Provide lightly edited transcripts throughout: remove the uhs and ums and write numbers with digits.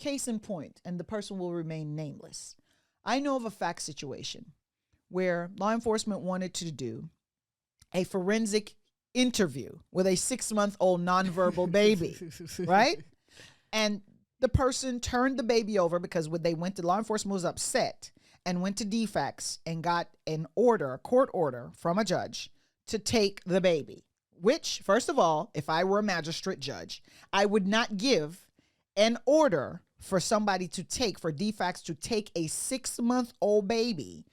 case in point, and the person will remain nameless. I know of a fact situation where law enforcement wanted to do a forensic interview with a 6-month-old nonverbal baby, right? And the person turned the baby over because when they went to law enforcement was upset and went to DFACS and got an order, a court order from a judge to take the baby, which, first of all, if I were a magistrate judge, I would not give an order for somebody to take, for DFACS to take a 6-month-old baby,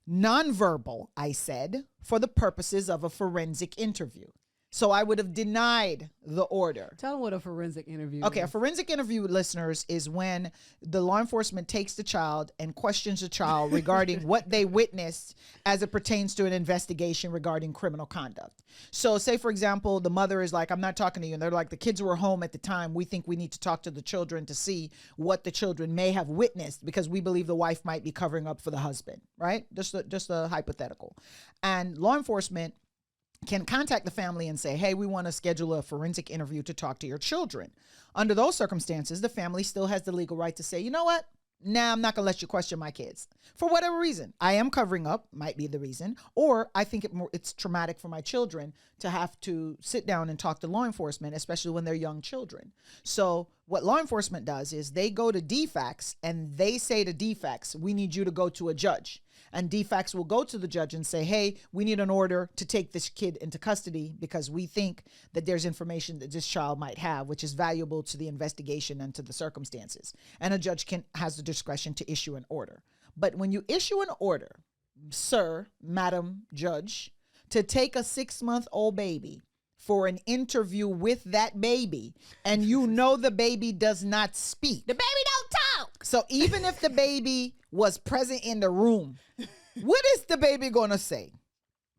nonverbal, I said, for the purposes of a forensic interview. So I would have denied the order. Tell them what a forensic interview Okay, is. a forensic interview, listeners, is when the law enforcement takes the child and questions the child regarding what they witnessed as it pertains to an investigation regarding criminal conduct. So say, for example, the mother is like, I'm not talking to you. And they're like, the kids were home at the time. We think we need to talk to the children to see what the children may have witnessed because we believe the wife might be covering up for the husband, right? Just a hypothetical. And law enforcement can contact the family and say, hey, we want to schedule a forensic interview to talk to your children. Under those circumstances, the family still has the legal right to say, you know what? Nah, I'm not going to let you question my kids. For whatever reason. I am covering up, might be the reason. Or I think it's traumatic for my children to have to sit down and talk to law enforcement, especially when they're young children. So what law enforcement does is they go to DFACS and they say to DFACS, we need you to go to a judge. And DFACS will go to the judge and say, hey, we need an order to take this kid into custody because we think that there's information that this child might have, which is valuable to the investigation and to the circumstances. And a judge has the discretion to issue an order. But when you issue an order, sir, madam judge, to take a 6-month-old baby for an interview with that baby, and you know the baby does not speak. The baby don't talk. So even if the baby was present in the room, what is the baby going to say?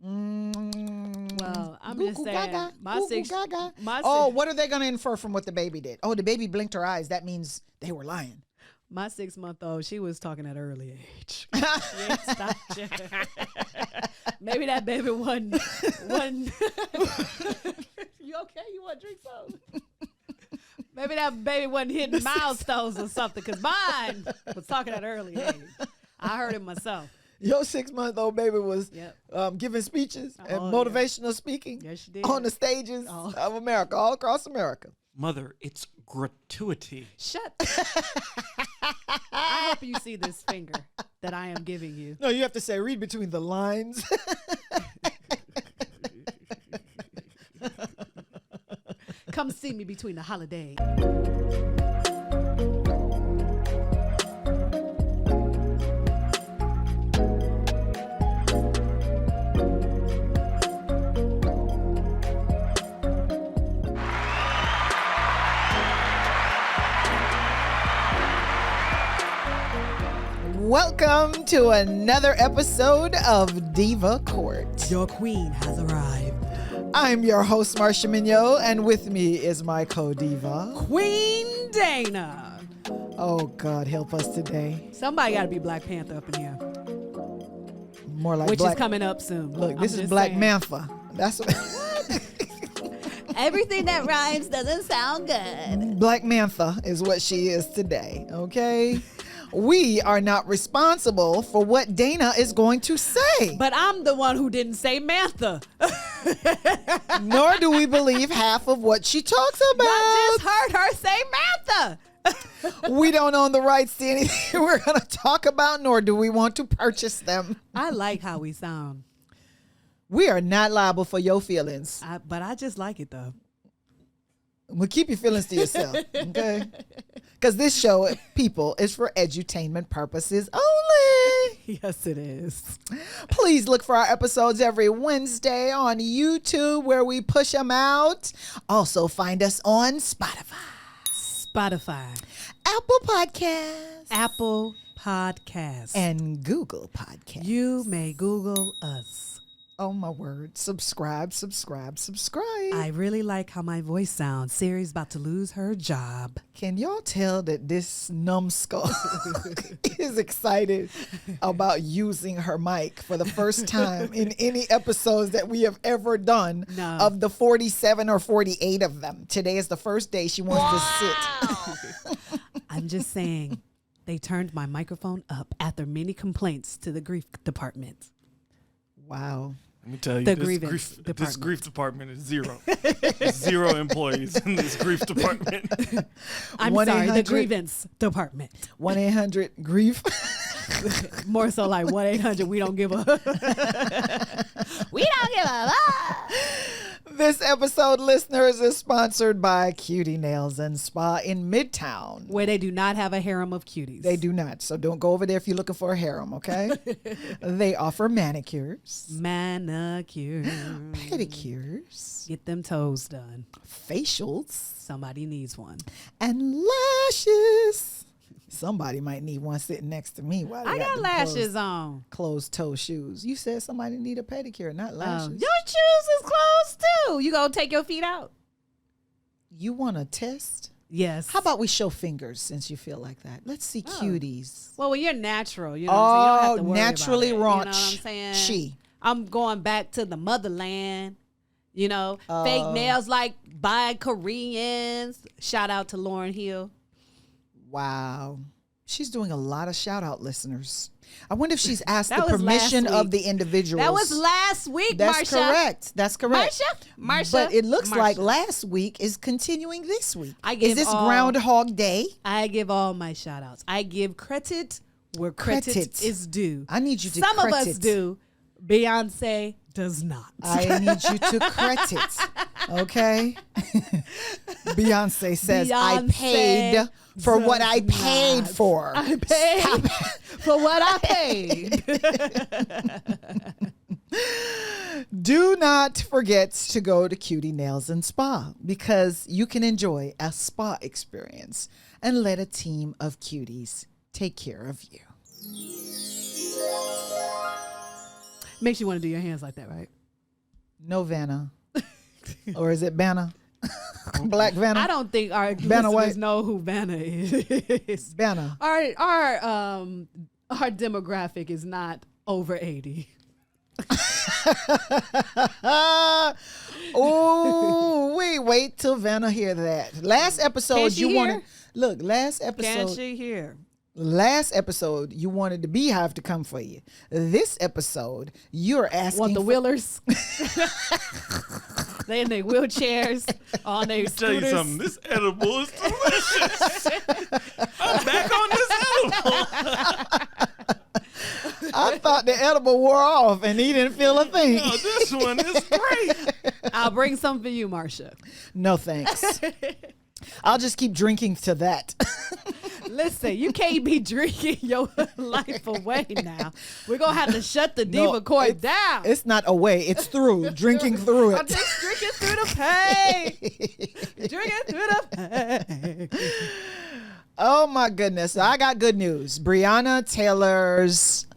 Well, I'm Goo just goo saying, gaga, my goo goo six, gaga. my Oh, six, what are they going to infer from what the baby did? Oh, the baby blinked her eyes. That means they were lying. my 6-month-old, she was talking at an early age. She ain't stopped yet. Maybe that baby wasn't. You okay? You want to drink something? Maybe that baby wasn't hitting milestones or something, because mine was talking at an early age. I heard it myself. Your 6-month-old baby was giving speeches and motivational speaking on the stages of America, all across America. Mother, it's gratuity. Shut. I hope you see this finger that I am giving you. No, you have to say, read between the lines. Come see me between the holidays. Welcome to another episode of Diva Court. Your queen has arrived. I'm your host, Marsha Mignot, and with me is my co-diva, Queen Dana. Oh, God, help us today. Somebody got to be Black Panther up in here. More like Which Black, is coming up soon. Look, this I'm is just Black saying. Mantha. That's what Everything that rhymes doesn't sound good. Black Mantha is what she is today, okay? We are not responsible for what Dana is going to say. But I'm the one who didn't say Mantha. Nor do we believe half of what she talks about. I just heard her say Mantha. We don't own the rights to anything we're going to talk about, nor do we want to purchase them. I like how we sound. We are not liable for your feelings. But I just like it, though. Well, keep your feelings to yourself, okay? Because this show, people, is for edutainment purposes only. Yes, it is. Please look for our episodes every Wednesday on YouTube where we push them out. Also find us on Spotify, Apple Podcasts, Apple Podcasts, and Google Podcasts. You may Google us. Oh, my word. Subscribe. I really like how my voice sounds. Siri's about to lose her job. Can y'all tell that this numbskull is excited about using her mic for the first time in any episodes that we have ever done of the 47 or 48 of them? Today is the first day she wants to sit. I I'm just saying, they turned my microphone up after many complaints to the grief department. Wow. Let me tell you, The this grievance grief department is zero. There's 0 employees in this grief department. I'm sorry, the grievance department. 1-800-GRIEF. More so like 1-800, we don't give a... we don't give a... This episode, listeners, is sponsored by Cutie Nails and Spa in Midtown. Where they do not have a harem of cuties. They do not. So don't go over there if you're looking for a harem, okay? They offer manicures, pedicures, get them toes done. facials, Somebody needs one. and lashes. Somebody might need one sitting next to me. While I got them lashes on. closed toe shoes. You said somebody need a pedicure, not lashes. Your shoes is closed too. You gonna take your feet out? You want to test? Yes. How about we show fingers since you feel like that? Let's see cuties. Well, when you're natural, you know what I'm saying? You don't have to worry naturally about it. raunch. You know what I'm saying? She. I'm going back to the motherland. You know, fake nails like by Koreans. Shout out to Lauryn Hill. Wow. She's doing a lot of shout out listeners. I wonder if she's asked That the was permission last of week. the individuals. That was last week, That's Marsha. correct. That's correct. Marsha. But it looks Marsha. like last week is continuing this week. I give is this all- Groundhog Day? I give all my shout outs. I give credit where credit Credit. is due. I need you to Some of us credit. do. Beyonce does not. I need you to credit. Okay? Beyonce says, I Beyonce paid for what I does paid not. for. I paid for what I paid. Do not forget to go to Cutie Nails and Spa because you can enjoy a spa experience and let a team of cuties take care of you. Makes you want to do your hands like that, right? No Vanna. Or is it Vanna? Black Vanna? I don't think our Vanna listeners White? know who Vanna is. Vanna. Our demographic is not over 80. Oh, wait till Vanna hear that. Last episode Can she you wanted hear? look, last Can episode she hear? Last episode, you wanted the Beehive to come for you. This episode, you're asking Want the for- Willers? They in their wheelchairs, on their Tell you scooters. something, this edible is delicious. I'm back on this edible. I thought the edible wore off and he didn't feel a thing. Oh, this one is great. I'll bring some for you, Marsha. No thanks. I'll just keep drinking to that. Listen, you can't be drinking your life away now. We're going to have to shut the No, Diva court down. It's not away, it's through. Drinking through I'm it. just drinking through the pain. Drinking through the pain. Oh my goodness. I got good news. Breonna Taylor's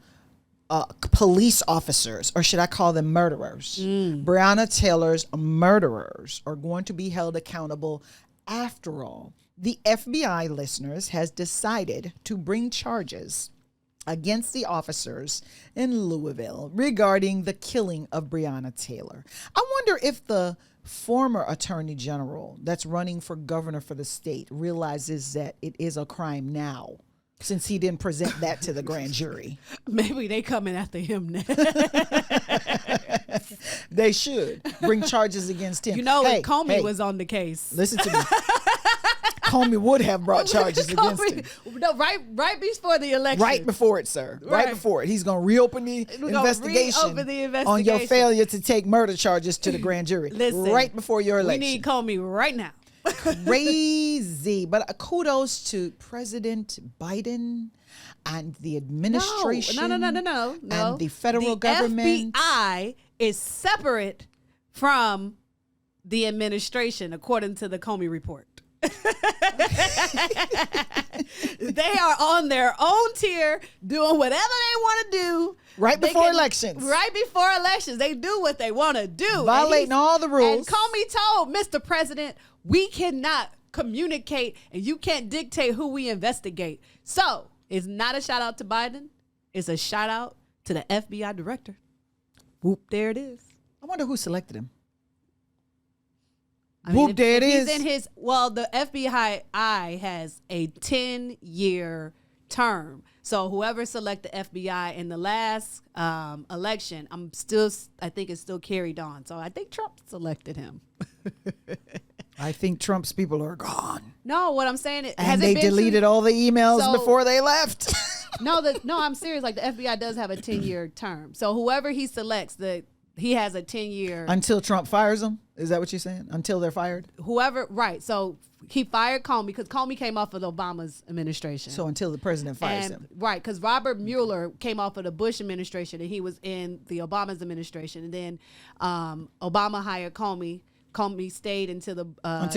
police officers, or should I call them murderers? Breonna Taylor's murderers are going to be held accountable after all. The FBI, listeners, has decided to bring charges against the officers in Louisville regarding the killing of Breonna Taylor. I wonder if the former attorney general that's running for governor for the state realizes that it is a crime now, since he didn't present that to the grand jury. Maybe they coming after him now. They should bring charges against him. You know, Hey, if Comey hey, was on the case. listen to me. Comey would have brought charges against him. No, right before the election. Right before it, sir. Right Right. before it. He's going to reopen the gonna investigation reopen the on your investigation. failure to take murder charges to the grand jury. Listen, right before your We election. need Comey right now. Crazy. But kudos to President Biden and the administration. No. And the federal government. FBI is separate from the administration, according to the Comey report. They are on their own tier, doing whatever they want to do. Right They before can- elections. Right before elections. They do what they want to do. Violating all the rules. And Comey told Mr. President, we cannot communicate and you can't dictate who we investigate. So it's not a shout out to Biden. It's a shout out to the FBI director. Whoop, there it is. I wonder who selected him. Whoop, there it he's is. in his, well, the FBI has a 10-year term. So whoever select the FBI in the last election, I think it's still carried on. So I think Trump selected him. I think Trump's people are gone. No, what I'm saying is, And they deleted all the emails before they left. No, I'm serious. Like, the FBI does have a 10-year term. So whoever he selects, he has a 10-year. Until Trump fires them? Is that what you're saying? Until they're fired? Whoever, right. So he fired Comey because Comey came off of Obama's administration. So until the president fires him. Right, because Robert Mueller came off of the Bush administration and he was in the Obama's administration. And then Obama hired Comey. Comey stayed until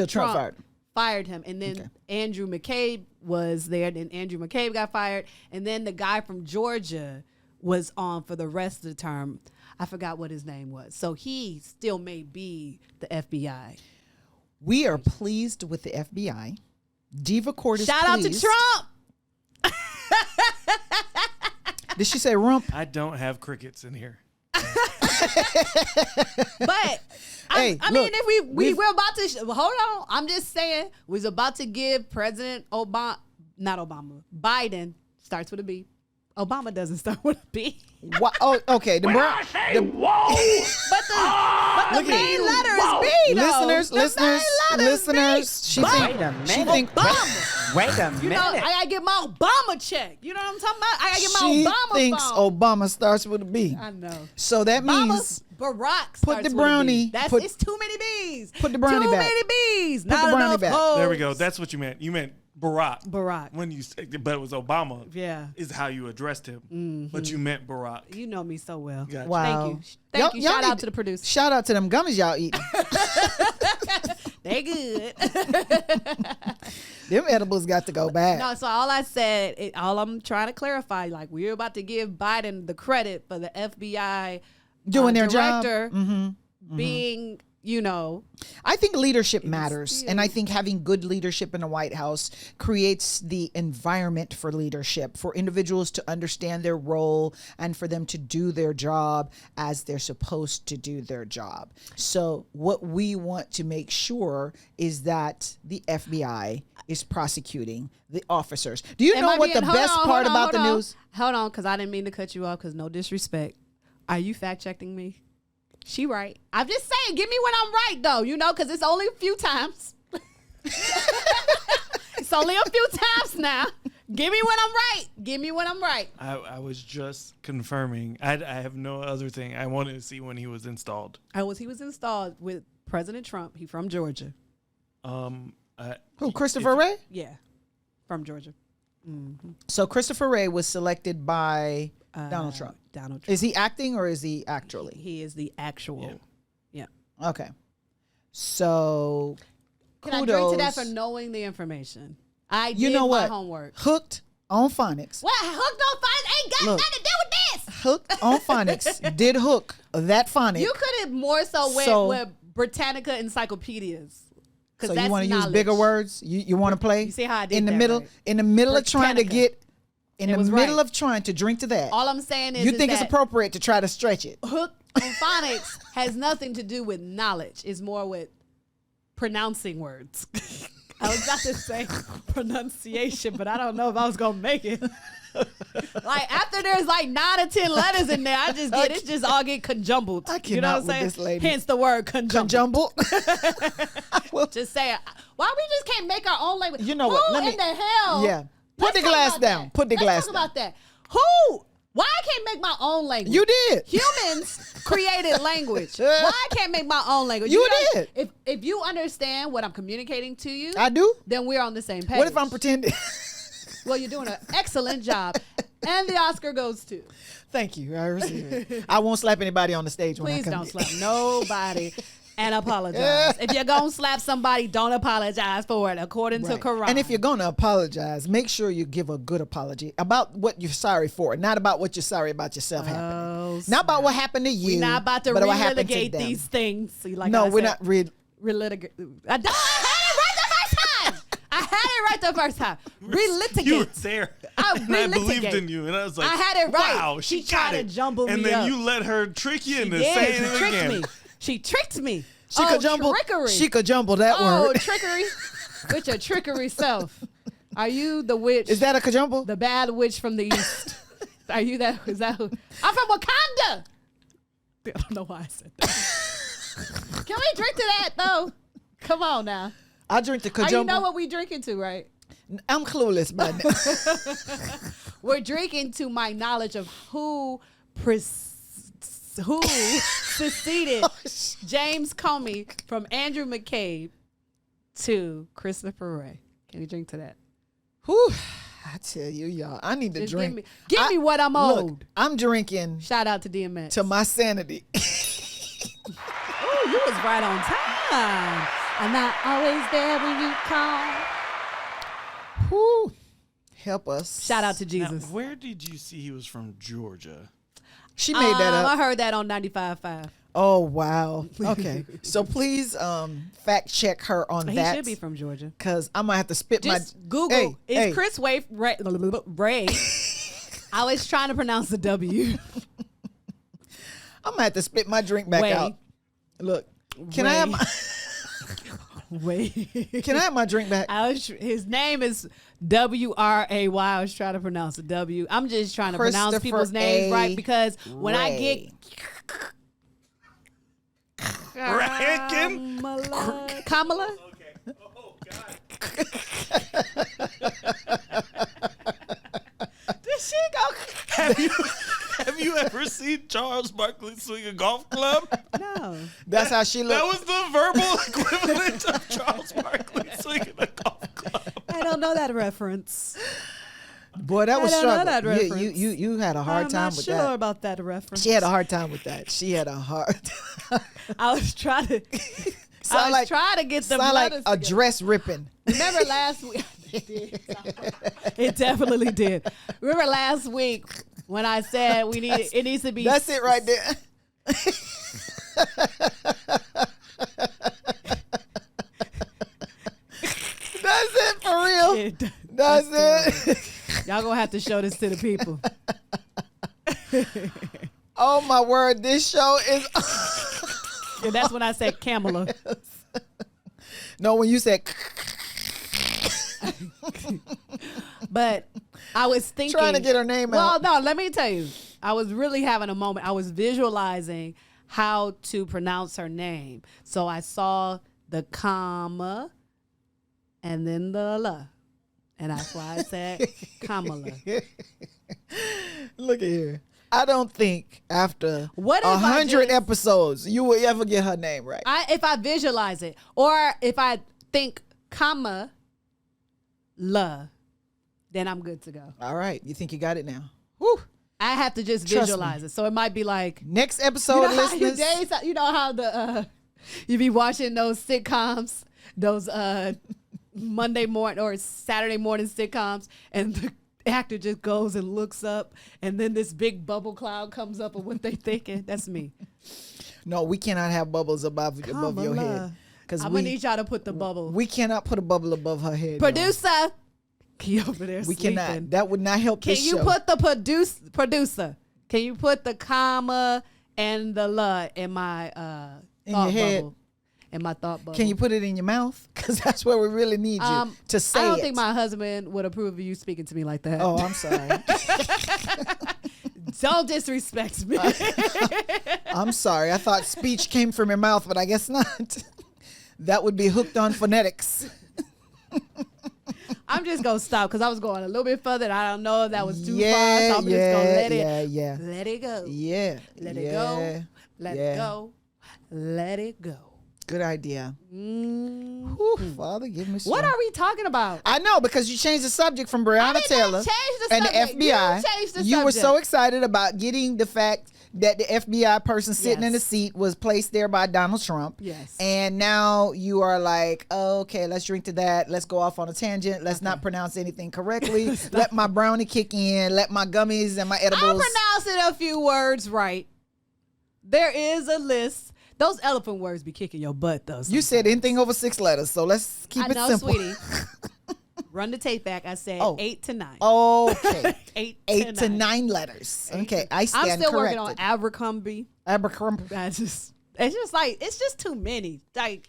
Trump fired him. And then Andrew McCabe was there. Then Andrew McCabe got fired. And then the guy from Georgia was on for the rest of the term. I forgot what his name was. So he still may be the FBI. We are pleased with the FBI. Diva Court is Shout out to Trump. Did she say rump? I don't have crickets in here. But Hey, I mean, if we were about to hold on. I'm just saying, we was about to give President Biden starts with a B. Obama doesn't start with a B. What? Oh, okay. Whoa! But the main letter is B, though. Listeners. She think Obama. Wait a minute. You know, I gotta get my Obama check. You know what I'm talking about? I gotta get my she Obama thinks phone. Obama starts with a B. I know. So that means Barack put the brownie. It's too many B's. Put the brownie back. Too many B's. Put Not the brownie enough back. O's. There we go. That's what you meant. You meant Barack. Barack. When you said, but it was Obama. Yeah. Is how you addressed him. But you meant Barack. You know me so well. Gotcha. wow. Thank you. Y'all Shout out need- to the producer. Shout out to them gummies y'all eating. They good. Them edibles got to go bad. No, so all I said, all I'm trying to clarify, like, we're about to give Biden the credit for the FBI Doing their job. director being, you know. I think leadership matters. And I think having good leadership in the White House creates the environment for leadership, for individuals to understand their role and for them to do their job as they're supposed to do their job. So what we want to make sure is that the FBI is prosecuting the officers. Do you know what the best part about the news? Hold on, because I didn't mean to cut you off, because no disrespect. Are you fact checking me? She right. I'm just saying, give me when I'm right, though, you know, because it's only a few times. It's only a few times now. Give me when I'm right. Give me when I'm right. I was just confirming. I have no other thing. I wanted to see when he was installed. He was installed with President Trump. He from Georgia. Who, Christopher Wray? Yeah, from Georgia. So Christopher Wray was selected by Donald Trump. Donald Trump. Is he acting or is he actually? He is the actual. Yeah. Okay. So Can I drink to that for knowing the information? I did my homework. Hooked on phonics. What? Hooked on phonics ain't got nothing to do with this. Hooked on phonics. Did hook that phonic. You could have more so went with Britannica encyclopedias. So you want to use bigger words? You want to play? You see how I did in the that, middle? right? In the middle of trying to Britannica. get, in the middle of trying to drink to that. All I'm saying is, you think it's that appropriate to try to stretch it? hook on phonics has nothing to do with knowledge. It's more with pronouncing words. I was about to say pronunciation, but I don't know if I was gonna make it. Like, after there's like 9 or 10 letters in there, I just get it just all get conjumbled. I cannot you know what I'm with saying? this lady. Hence the word conjumbled. Well, Just say, why we just can't make our own language? You know Who what? Let in me- the hell? Yeah. Put Let's the talk glass about down. that. Put the glass Let's talk down. about that. Who? Why I can't make my own language? You did. Humans created language. Why I can't make my own language? You know, did. If you understand what I'm communicating to you, I do. then we're on the same page. What if I'm pretending? Well, you're doing an excellent job. And the Oscar goes to. Thank you. I receive it. I won't slap anybody on the stage when I Please come. don't slap nobody and apologize. If you're going to slap somebody, don't apologize for it, according to Right. Quran. And if you're going to apologize, make sure you give a good apology about what you're sorry for, not about what you're sorry about yourself happening. Not about what happened to you. We're not about to but what happened to relitigate them. these things. See, like No, I we're said, not. relitigate. I had it right the first time. Relitigate. You were there. I and I believed relitigate. in you. And I was like, I had it right. wow, She got tried to it. jumble and me then up. you let her trick you into Yeah, saying she it tricked again. me. She tricked me. She could jumble. Trickery. She could jumble that word. Trickery. With your trickery self. Are you the witch? Is that a kajumble? The bad witch from the east. Are you that? Is that who? I'm from Wakanda. I don't know why I said that. Can we drink to that though? Come on now. I drink the kajumble. You know what we drinking to, right? I'm clueless by now. We're drinking to my knowledge of who seceded James Comey from Andrew McCabe to Christopher Wray. Can we drink to that? Whew. I tell you, y'all, I need to Just drink. Give me what I'm owed. Look, I'm drinking. Shout out to DMX. To my sanity. Oh, you was right on time. I'm not always there when you call. Whew. Help us. Shout out to Jesus. Now, where did you see he was from Georgia? She made that up. I heard that on 95.5. Oh, wow. Okay. So please fact check her on that. He should be from Georgia. Because I'm going to have to spit Just my... Google. Chris Ray? I was trying to pronounce the W. I'm going to have to spit my drink back out. Look. Can I have my... Can I have my drink back? His name is W-R-A-Y. I was trying to pronounce the W. I'm just trying to pronounce people's names right because when I get... Kamala? Okay. Oh, God. This shit go... Have you ever seen Charles Barkley swing a golf club? No. That's how she looked. That was the verbal equivalent of Charles Barkley swinging a golf club. I don't know that reference. Boy, that was I don't know struggle. that reference. You had a hard time with that. I'm not sure about that reference. She had a hard time with that. She had a hard time. I was trying to... trying to get the sound like a together. dress ripping. Remember last week? It definitely did. Remember last week when I said it needs to be... That's it right there. That's it for real. That's it. Y'all gonna have to show this to the people. Oh my word, this show is... And that's when I said Kamala. No, when you said... But I was thinking... Trying to get her name out. Well, no, let me tell you. I was really having a moment. I was visualizing how to pronounce her name. So I saw the comma and then the la. And that's why I said Kamala. Look at here. I don't think after What if 100 episodes you will ever get her name right. If I visualize it, or if I think comma la, then I'm good to go. All right. You think you got it now? Whew. I have to just Trust visualize me. it. So it might be like Next episode, listeners. you know how the you be watching those sitcoms, those Monday morning or Saturday morning sitcoms, and the actor just goes and looks up, and then this big bubble cloud comes up of what they thinking. That's me. No, we cannot have bubbles above your head. I'm gonna need y'all to put the bubble. We cannot put a bubble above her head. Producer, he over there We sleeping. cannot. That would not help this show. Can you put the producer? Can you put the comma and the la in my In thought your head? bubble? In my thought bubble. Can you put it in your mouth? Because that's where we really need you to say it. I don't think my husband would approve of you speaking to me like that. Oh, I'm sorry. Don't disrespect me. I'm sorry. I thought speech came from your mouth, but I guess not. That would be hooked on phonetics. I'm just gonna stop because I was going a little bit further. And I don't know if that was too far, so I'm just gonna let it go. Yeah. Let it go. Let it go. Let it go. Good idea. Mm. Whew, Father, give me some. What are we talking about? I know, because you changed the subject from Breonna Taylor and the FBI. You were so excited about getting the fact that the FBI person sitting in the seat was placed there by Donald Trump. Yes. And now you are like, oh, okay, let's drink to that. Let's go off on a tangent. Let's not pronounce anything correctly. Let my brownie kick in. Let my gummies and my edibles. I'm pronouncing a few words right. There is a list. Those elephant words be kicking your butt, though. You said anything over 6 letters, so let's keep it simple. Sweetie. Run the tape back. I said 8 to 9. Okay. 8 to 9 letters. Okay, I stand I'm still corrected. working on Abercrombie. Abercrombie. It's just like, it's just too many. Like,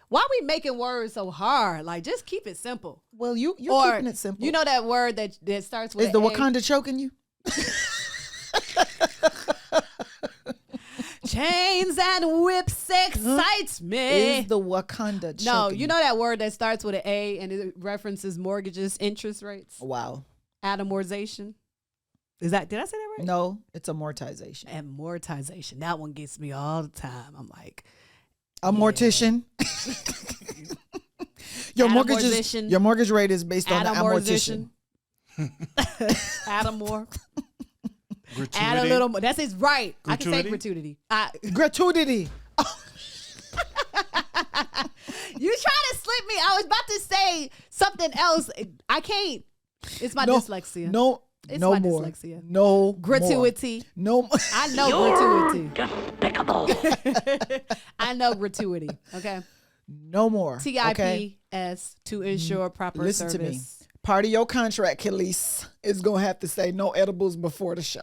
why are we making words so hard? Like, just keep it simple. Well, you're keeping it simple. You know that word that starts with Is the Wakanda choking you? Chains and whips excites me. Is the Wakanda choking No, you know that word that starts with an A and it references mortgages, interest rates? Wow. Amortization. Did I say that right? No, it's amortization. Amortization. That one gets me all the time. I'm like, a mortician. Your mortgage rate is based on the amortization. Add a more. Gratuity. Add a little more. That's his right. Gratuity? I can say gratuity. Gratuity. You trying to slip me? I was about to say something else. I can't. It's my dyslexia. No. It's no my more. dyslexia. No gratuity. More. No. I know gratuity. I know gratuity. Okay. No more. TIPS to ensure proper Listen service. to me. Part of your contract, Khalees, is going to have to say no edibles before the show.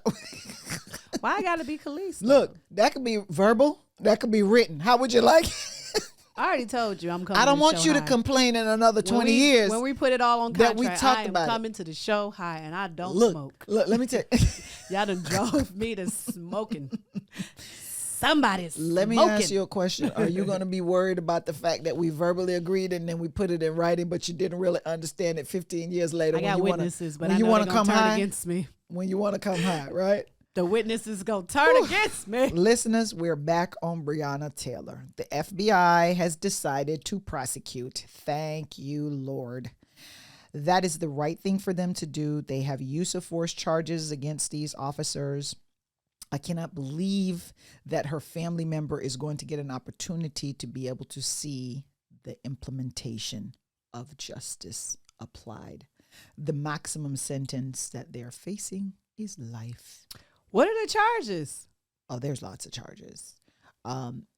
Why I got to be Khalees? Look, that could be verbal. That could be written. How would you like it? I already told you I'm coming. I don't want you high. to complain in another 20 years. When we put it all on contract, that we talked I am about coming to the show high, and I don't smoke. Look, let me tell you. Y'all done drove me to smoking. Somebody's Let me smoking. ask you a question. Are you going to be worried about the fact that we verbally agreed and then we put it in writing, but you didn't really understand it 15 years later? I got witnesses, but I you know want they're to come turn high against me. When you want to come high, right? The witnesses go turn against me. Listeners, we're back on Breonna Taylor. The FBI has decided to prosecute. Thank you, Lord. That is the right thing for them to do. They have use of force charges against these officers. I cannot believe that her family member is going to get an opportunity to be able to see the implementation of justice applied. The maximum sentence that they're facing is life. What are the charges? Oh, there's lots of charges.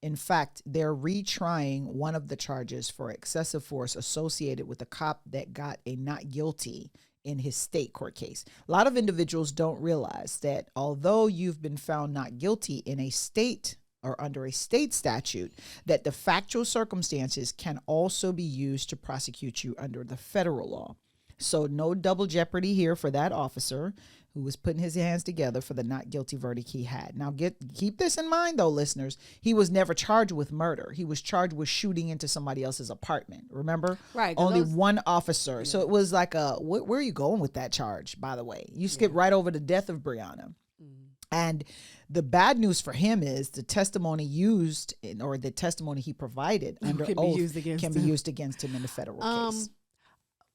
In fact, they're retrying one of the charges for excessive force associated with a cop that got a not guilty in his state court case. A lot of individuals don't realize that although you've been found not guilty in a state or under a state statute, that the factual circumstances can also be used to prosecute you under the federal law. So no double jeopardy here for that officer who was putting his hands together for the not guilty verdict he had. Now, keep this in mind, though, listeners. He was never charged with murder. He was charged with shooting into somebody else's apartment. Remember? Right. Only one officer. Yeah. So it was like where are you going with that charge, by the way? You skipped right over the death of Breonna. And the bad news for him is the testimony used or the testimony he provided under oath can be used against him in the federal case.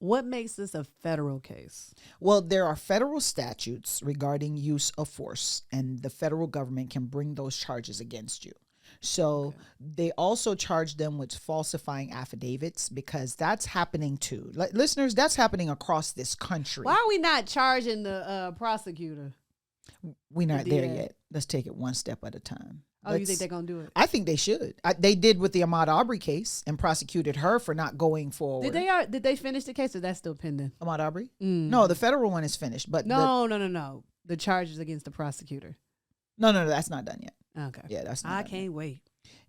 What makes this a federal case? Well, there are federal statutes regarding use of force, and the federal government can bring those charges against you. So they also charge them with falsifying affidavits because that's happening too. Listeners, that's happening across this country. Why are we not charging the prosecutor? We're not there yet. Let's take it one step at a time. Oh, you think they're going to do it? I think they should. They did with the Ahmaud Arbery case and prosecuted her for not going forward. Did they finish the case or that's still pending? Ahmaud Arbery? No, the federal one is finished. But No. The charges against the prosecutor. No, that's not done yet. Okay. Yeah, that's not I done can't yet. wait.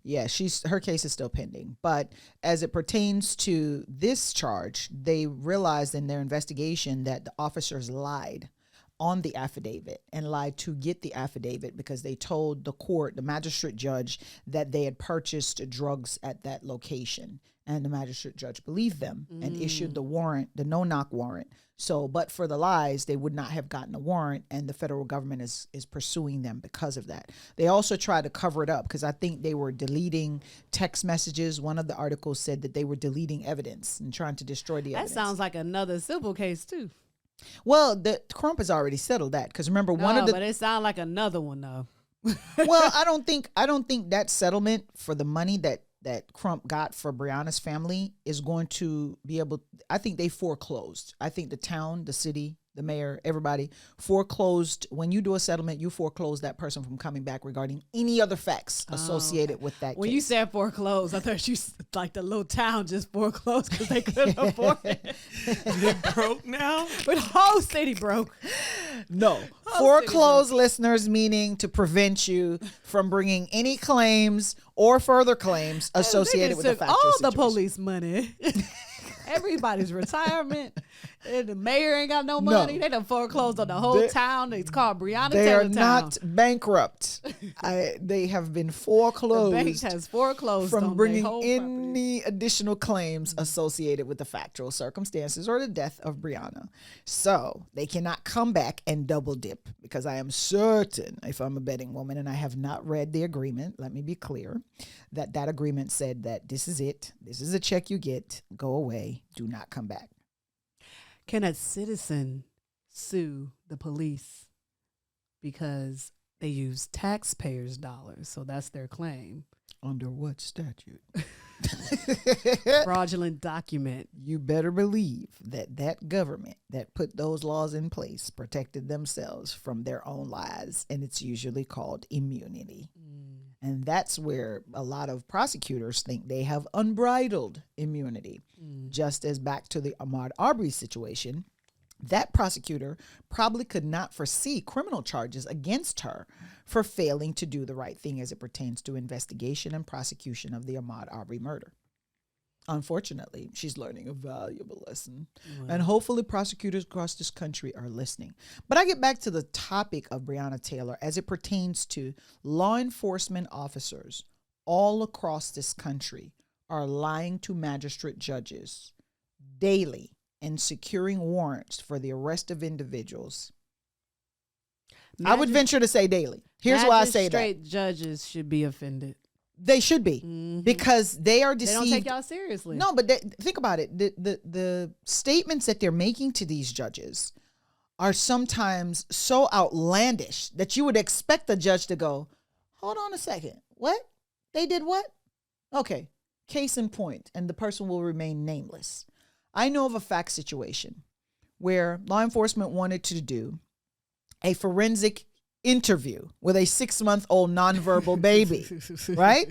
Yeah, her case is still pending. But as it pertains to this charge, they realized in their investigation that the officers lied on the affidavit and lied to get the affidavit because they told the magistrate judge, that they had purchased drugs at that location. And the magistrate judge believed them and issued the warrant, the no-knock warrant. So, but for the lies, they would not have gotten a warrant, and the federal government is pursuing them because of that. They also tried to cover it up because I think they were deleting text messages. One of the articles said that they were deleting evidence and trying to destroy the evidence. That sounds like another civil case too. Well, the Crump has already settled that because remember but it sounds like another one though. Well, I don't think that settlement for the money that Crump got for Breonna's family is going to be able. I think they foreclosed. I think the town, the city, the mayor, everybody foreclosed. When you do a settlement, you foreclose that person from coming back regarding any other facts associated with that when case. You said foreclosed, I thought you like the little town just foreclosed because they couldn't afford it. They're broke now? But the whole city broke. No. Foreclose listeners, meaning to prevent you from bringing any claims or further claims associated with the factual all situation. the police money. Everybody's retirement. And the mayor ain't got no money. They done foreclosed on the whole town. It's called Breonna They Taylor are Town. not bankrupt. They have been foreclosed. The bank has foreclosed from on bringing their whole any additional claims associated with the factual circumstances or the death of Breonna. So they cannot come back and double dip, because I am certain, if I'm a betting woman and I have not read the agreement, let me be clear, that agreement said that this is it. This is a check you get. Go away. Do not come back. Can a citizen sue the police because they use taxpayers' dollars? So that's their claim. Under what statute? Fraudulent document. You better believe that government that put those laws in place protected themselves from their own lies, and it's usually called immunity. And that's where a lot of prosecutors think they have unbridled immunity. Just as back to the Ahmaud Arbery situation, that prosecutor probably could not foresee criminal charges against her for failing to do the right thing as it pertains to investigation and prosecution of the Ahmaud Arbery murder. Unfortunately, she's learning a valuable lesson. And hopefully prosecutors across this country are listening. But I get back to the topic of Breonna Taylor as it pertains to law enforcement officers all across this country are lying to magistrate judges daily and securing warrants for the arrest of individuals. I would venture to say daily. Here's why I say that. Magistrate judges should be offended. They should be, because they are deceived. They don't take y'all seriously. No, but think about it. The statements that they're making to these judges are sometimes so outlandish that you would expect the judge to go, hold on a second. What? They did what? Okay. Case in point, and the person will remain nameless. I know of a fact situation where law enforcement wanted to do a forensic interview with a 6-month-old nonverbal baby, right?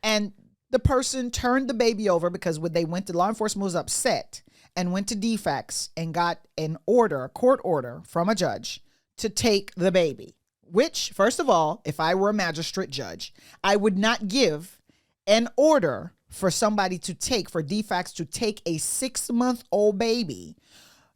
And the person turned the baby over because when they went to law enforcement was upset and went to DFACS and got an order, a court order from a judge to take the baby, which, first of all, if I were a magistrate judge, I would not give an order for somebody to take, for DFACS to take a 6-month-old baby,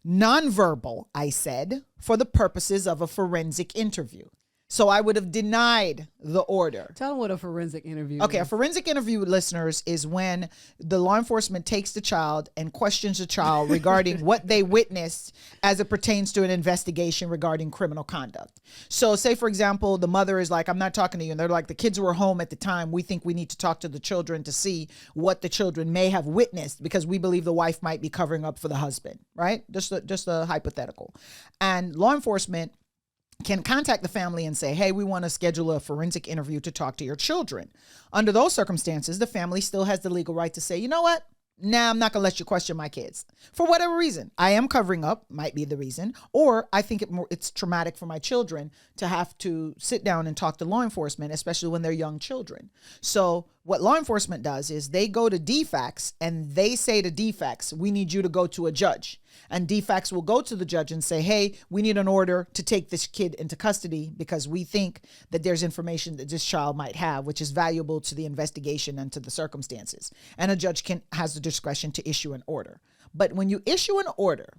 nonverbal, I said, for the purposes of a forensic interview. So I would have denied the order. Tell them what a forensic interview Okay, is. a forensic interview, listeners, is when the law enforcement takes the child and questions the child regarding what they witnessed as it pertains to an investigation regarding criminal conduct. So say, for example, the mother is like, I'm not talking to you. And they're like, the kids were home at the time. We think we need to talk to the children to see what the children may have witnessed because we believe the wife might be covering up for the husband, right? Just a hypothetical. And law enforcement can contact the family and say, hey, we want to schedule a forensic interview to talk to your children. Under those circumstances, the family still has the legal right to say, you know what? Nah, I'm not going to let you question my kids. For whatever reason. I am covering up, might be the reason. Or I think it's traumatic for my children to have to sit down and talk to law enforcement, especially when they're young children. So what law enforcement does is they go to DFACS and they say to DFACS, we need you to go to a judge. And DFACS will go to the judge and say, hey, we need an order to take this kid into custody because we think that there's information that this child might have, which is valuable to the investigation and to the circumstances. And a judge has the discretion to issue an order. But when you issue an order,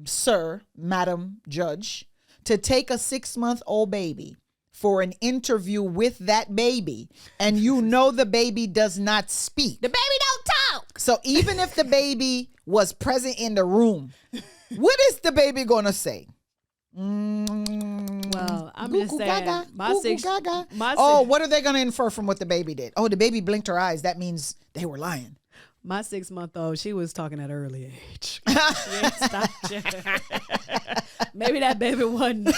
sir, madam judge, to take a 6-month-old baby for an interview with that baby, and you know the baby does not speak. The baby don't talk. So even if the baby was present in the room, what is the baby going to say? Well, I'm Goo just goo saying. gaga, My goo goo six, gaga. my Oh, six, what are they going to infer from what the baby did? Oh, the baby blinked her eyes. That means they were lying. my 6-month-old, she was talking at an early age. Yeah, stop. Maybe that baby wasn't.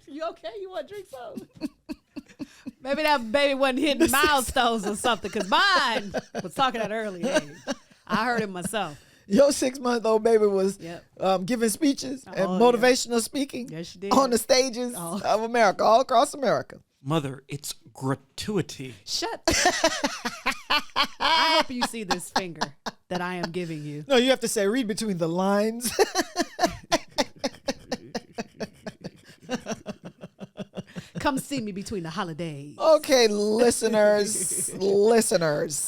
You okay? You want to drink something? Maybe that baby wasn't hitting milestones or something, because mine was talking at an early age. I heard it myself. Your 6-month-old baby was Yep. giving speeches and yeah. motivational speaking Yes, she did. on the stages of America, all across America. Mother, it's gratuity. Shut. I hope you see this finger that I am giving you. No, you have to say, read between the lines. Come see me between the holidays. Okay, listeners,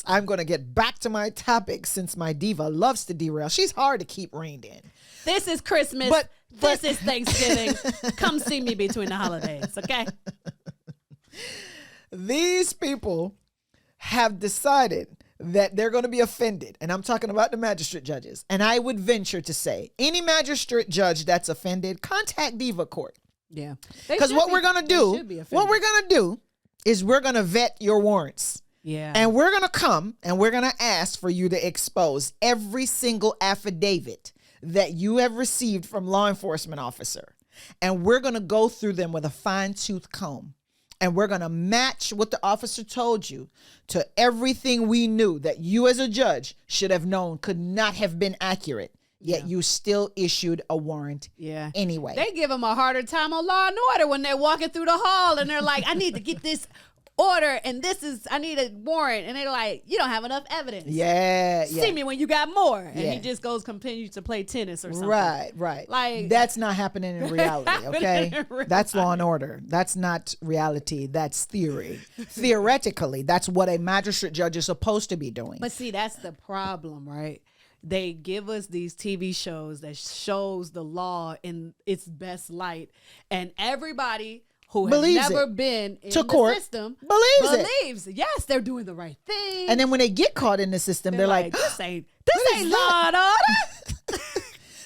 I'm going to get back to my topic since my diva loves to derail. She's hard to keep reined in. This is Christmas. This is Thanksgiving. Come see me between the holidays, okay? These people have decided that they're going to be offended. And I'm talking about the magistrate judges. And I would venture to say any magistrate judge that's offended, contact Diva Court. Yeah. Because what we're going to do is we're going to vet your warrants. Yeah. And we're going to come and we're going to ask for you to expose every single affidavit that you have received from law enforcement officer. And we're going to go through them with a fine-tooth comb. And we're going to match what the officer told you to everything we knew that you as a judge should have known could not have been accurate. Yet you still issued a warrant anyway. They give them a harder time on Law and Order when they're walking through the hall and they're like, I need to get this order and I need a warrant. And they're like, you don't have enough evidence. Yeah. See me when you got more. And he just continues to play tennis or something. Right. Like, that's not happening in reality, okay? That's Law and Order. That's not reality. That's theory. Theoretically, that's what a magistrate judge is supposed to be doing. But see, that's the problem, right? They give us these TV shows that shows the law in its best light. And everybody who has never been in the system believes yes, they're doing the right thing. And then when they get caught in the system, they're like, this ain't Law and Order.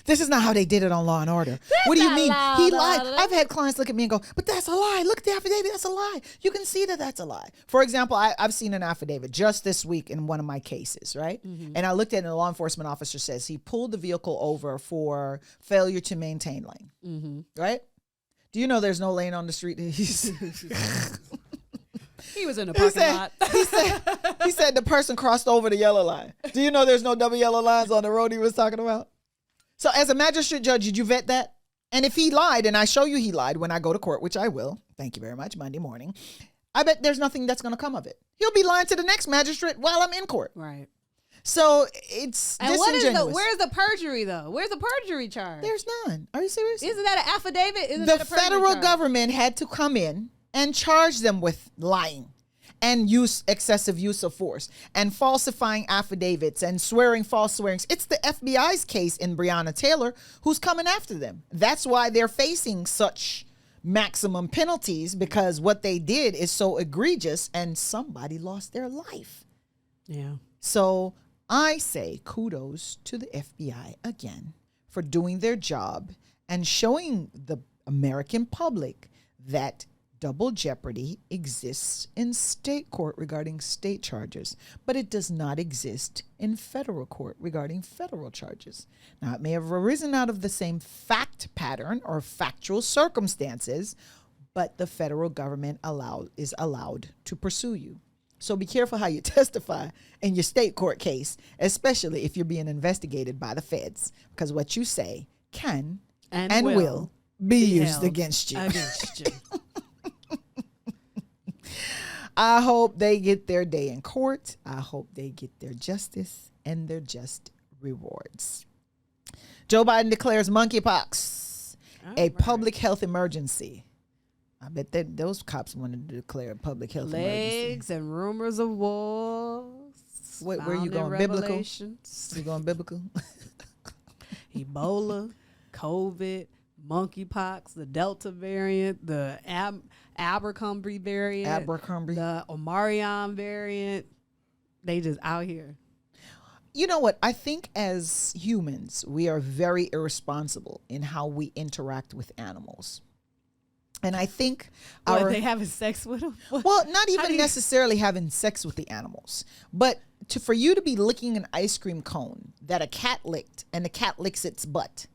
This is not how they did it on Law and Order. What do you mean? He lied. I've had clients look at me and go, but that's a lie. Look at the affidavit. That's a lie. You can see that that's a lie. For example, I've seen an affidavit just this week in one of my cases, right? Mm-hmm. And I looked at it and the law enforcement officer says he pulled the vehicle over for failure to maintain lane, right? Do you know there's no lane on the street? He was in the parking lot. He said the person crossed over the yellow line. Do you know there's no double yellow lines on the road he was talking about? So as a magistrate judge, did you vet that? And if he lied, and I show you he lied when I go to court, which I will, thank you very much, Monday morning, I bet there's nothing that's going to come of it. He'll be lying to the next magistrate while I'm in court. Right. So it's disingenuous. Where's the perjury, though? Where's the perjury charge? There's none. Are you serious? Isn't that an affidavit? The federal government had to come in and charge them with lying and excessive use of force and falsifying affidavits and swearing false swearings. It's the FBI's case in Breonna Taylor who's coming after them. That's why they're facing such maximum penalties, because what they did is so egregious and somebody lost their life. Yeah. So I say kudos to the FBI again for doing their job and showing the American public that double jeopardy exists in state court regarding state charges, but it does not exist in federal court regarding federal charges. Now, it may have arisen out of the same fact pattern or factual circumstances, but the federal government is allowed to pursue you. So be careful how you testify in your state court case, especially if you're being investigated by the feds, because what you say can and will be used against you. I hope they get their day in court. I hope they get their justice and their just rewards. Joe Biden declares monkeypox a public health emergency. I bet that those cops wanted to declare a public health emergency. Legs and rumors of wars. Where are you going? Biblical? You going biblical? Ebola, COVID, monkeypox, the Delta variant, the Abercrombie variant, the Omarion variant. They just out here. You know what? I think as humans, we are very irresponsible in how we interact with animals. And I think they having sex with them? Well, not even necessarily having sex with the animals, but for you to be licking an ice cream cone that a cat licked and the cat licks its butt.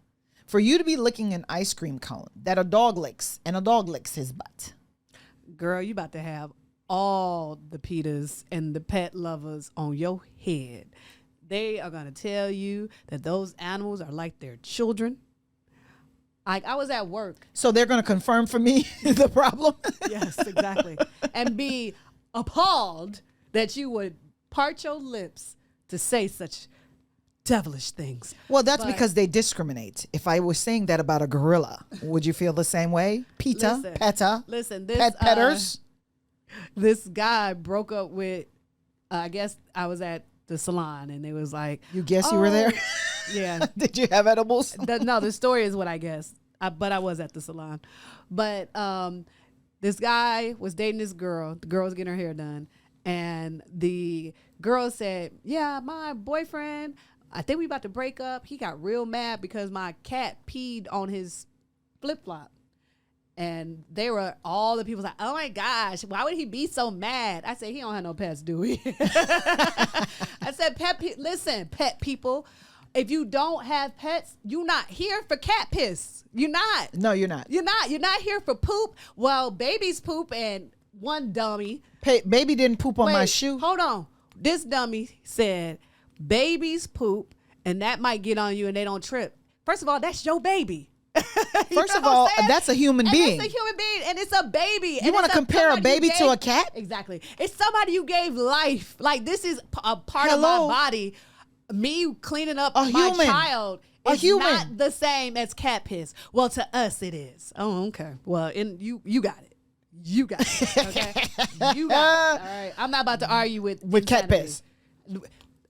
For you to be licking an ice cream cone that a dog licks and a dog licks his butt. Girl, you about to have all the PETAs and the pet lovers on your head. They are going to tell you that those animals are like their children. I was at work. So they're going to confirm for me the problem? Yes, exactly. And be appalled that you would part your lips to say such devilish things. Well, that's because they discriminate. If I was saying that about a gorilla, would you feel the same way? PETA. Listen, petters. This guy broke up with, I guess I was at the salon and they was like, you guess you were there? Yeah. Did you have edibles? No, the story is what I guess. But I was at the salon. But this guy was dating this girl. The girl was getting her hair done. And the girl said, yeah, my boyfriend, I think we about to break up. He got real mad because my cat peed on his flip-flop. And they were, all the people like, oh my gosh, why would he be so mad? I said, he don't have no pets, do we? I said, listen, pet people, if you don't have pets, you're not here for cat piss. You're not. No, you're not. You're not here for poop. Well, babies poop, and one dummy. Baby didn't poop on my shoe. Hold on. This dummy said, babies poop, and that might get on you and they don't trip. First of all, that's your baby. First of all, that's a human being. It's a human being, and it's a baby. You want to compare a baby to a cat? Exactly. It's somebody you gave life. Like, this is a part of my body. Me cleaning up my child is not the same as cat piss. Well, to us it is. Oh, okay. Well, you got it. You got it. Okay. You got it. All right. I'm not about to argue with cat piss.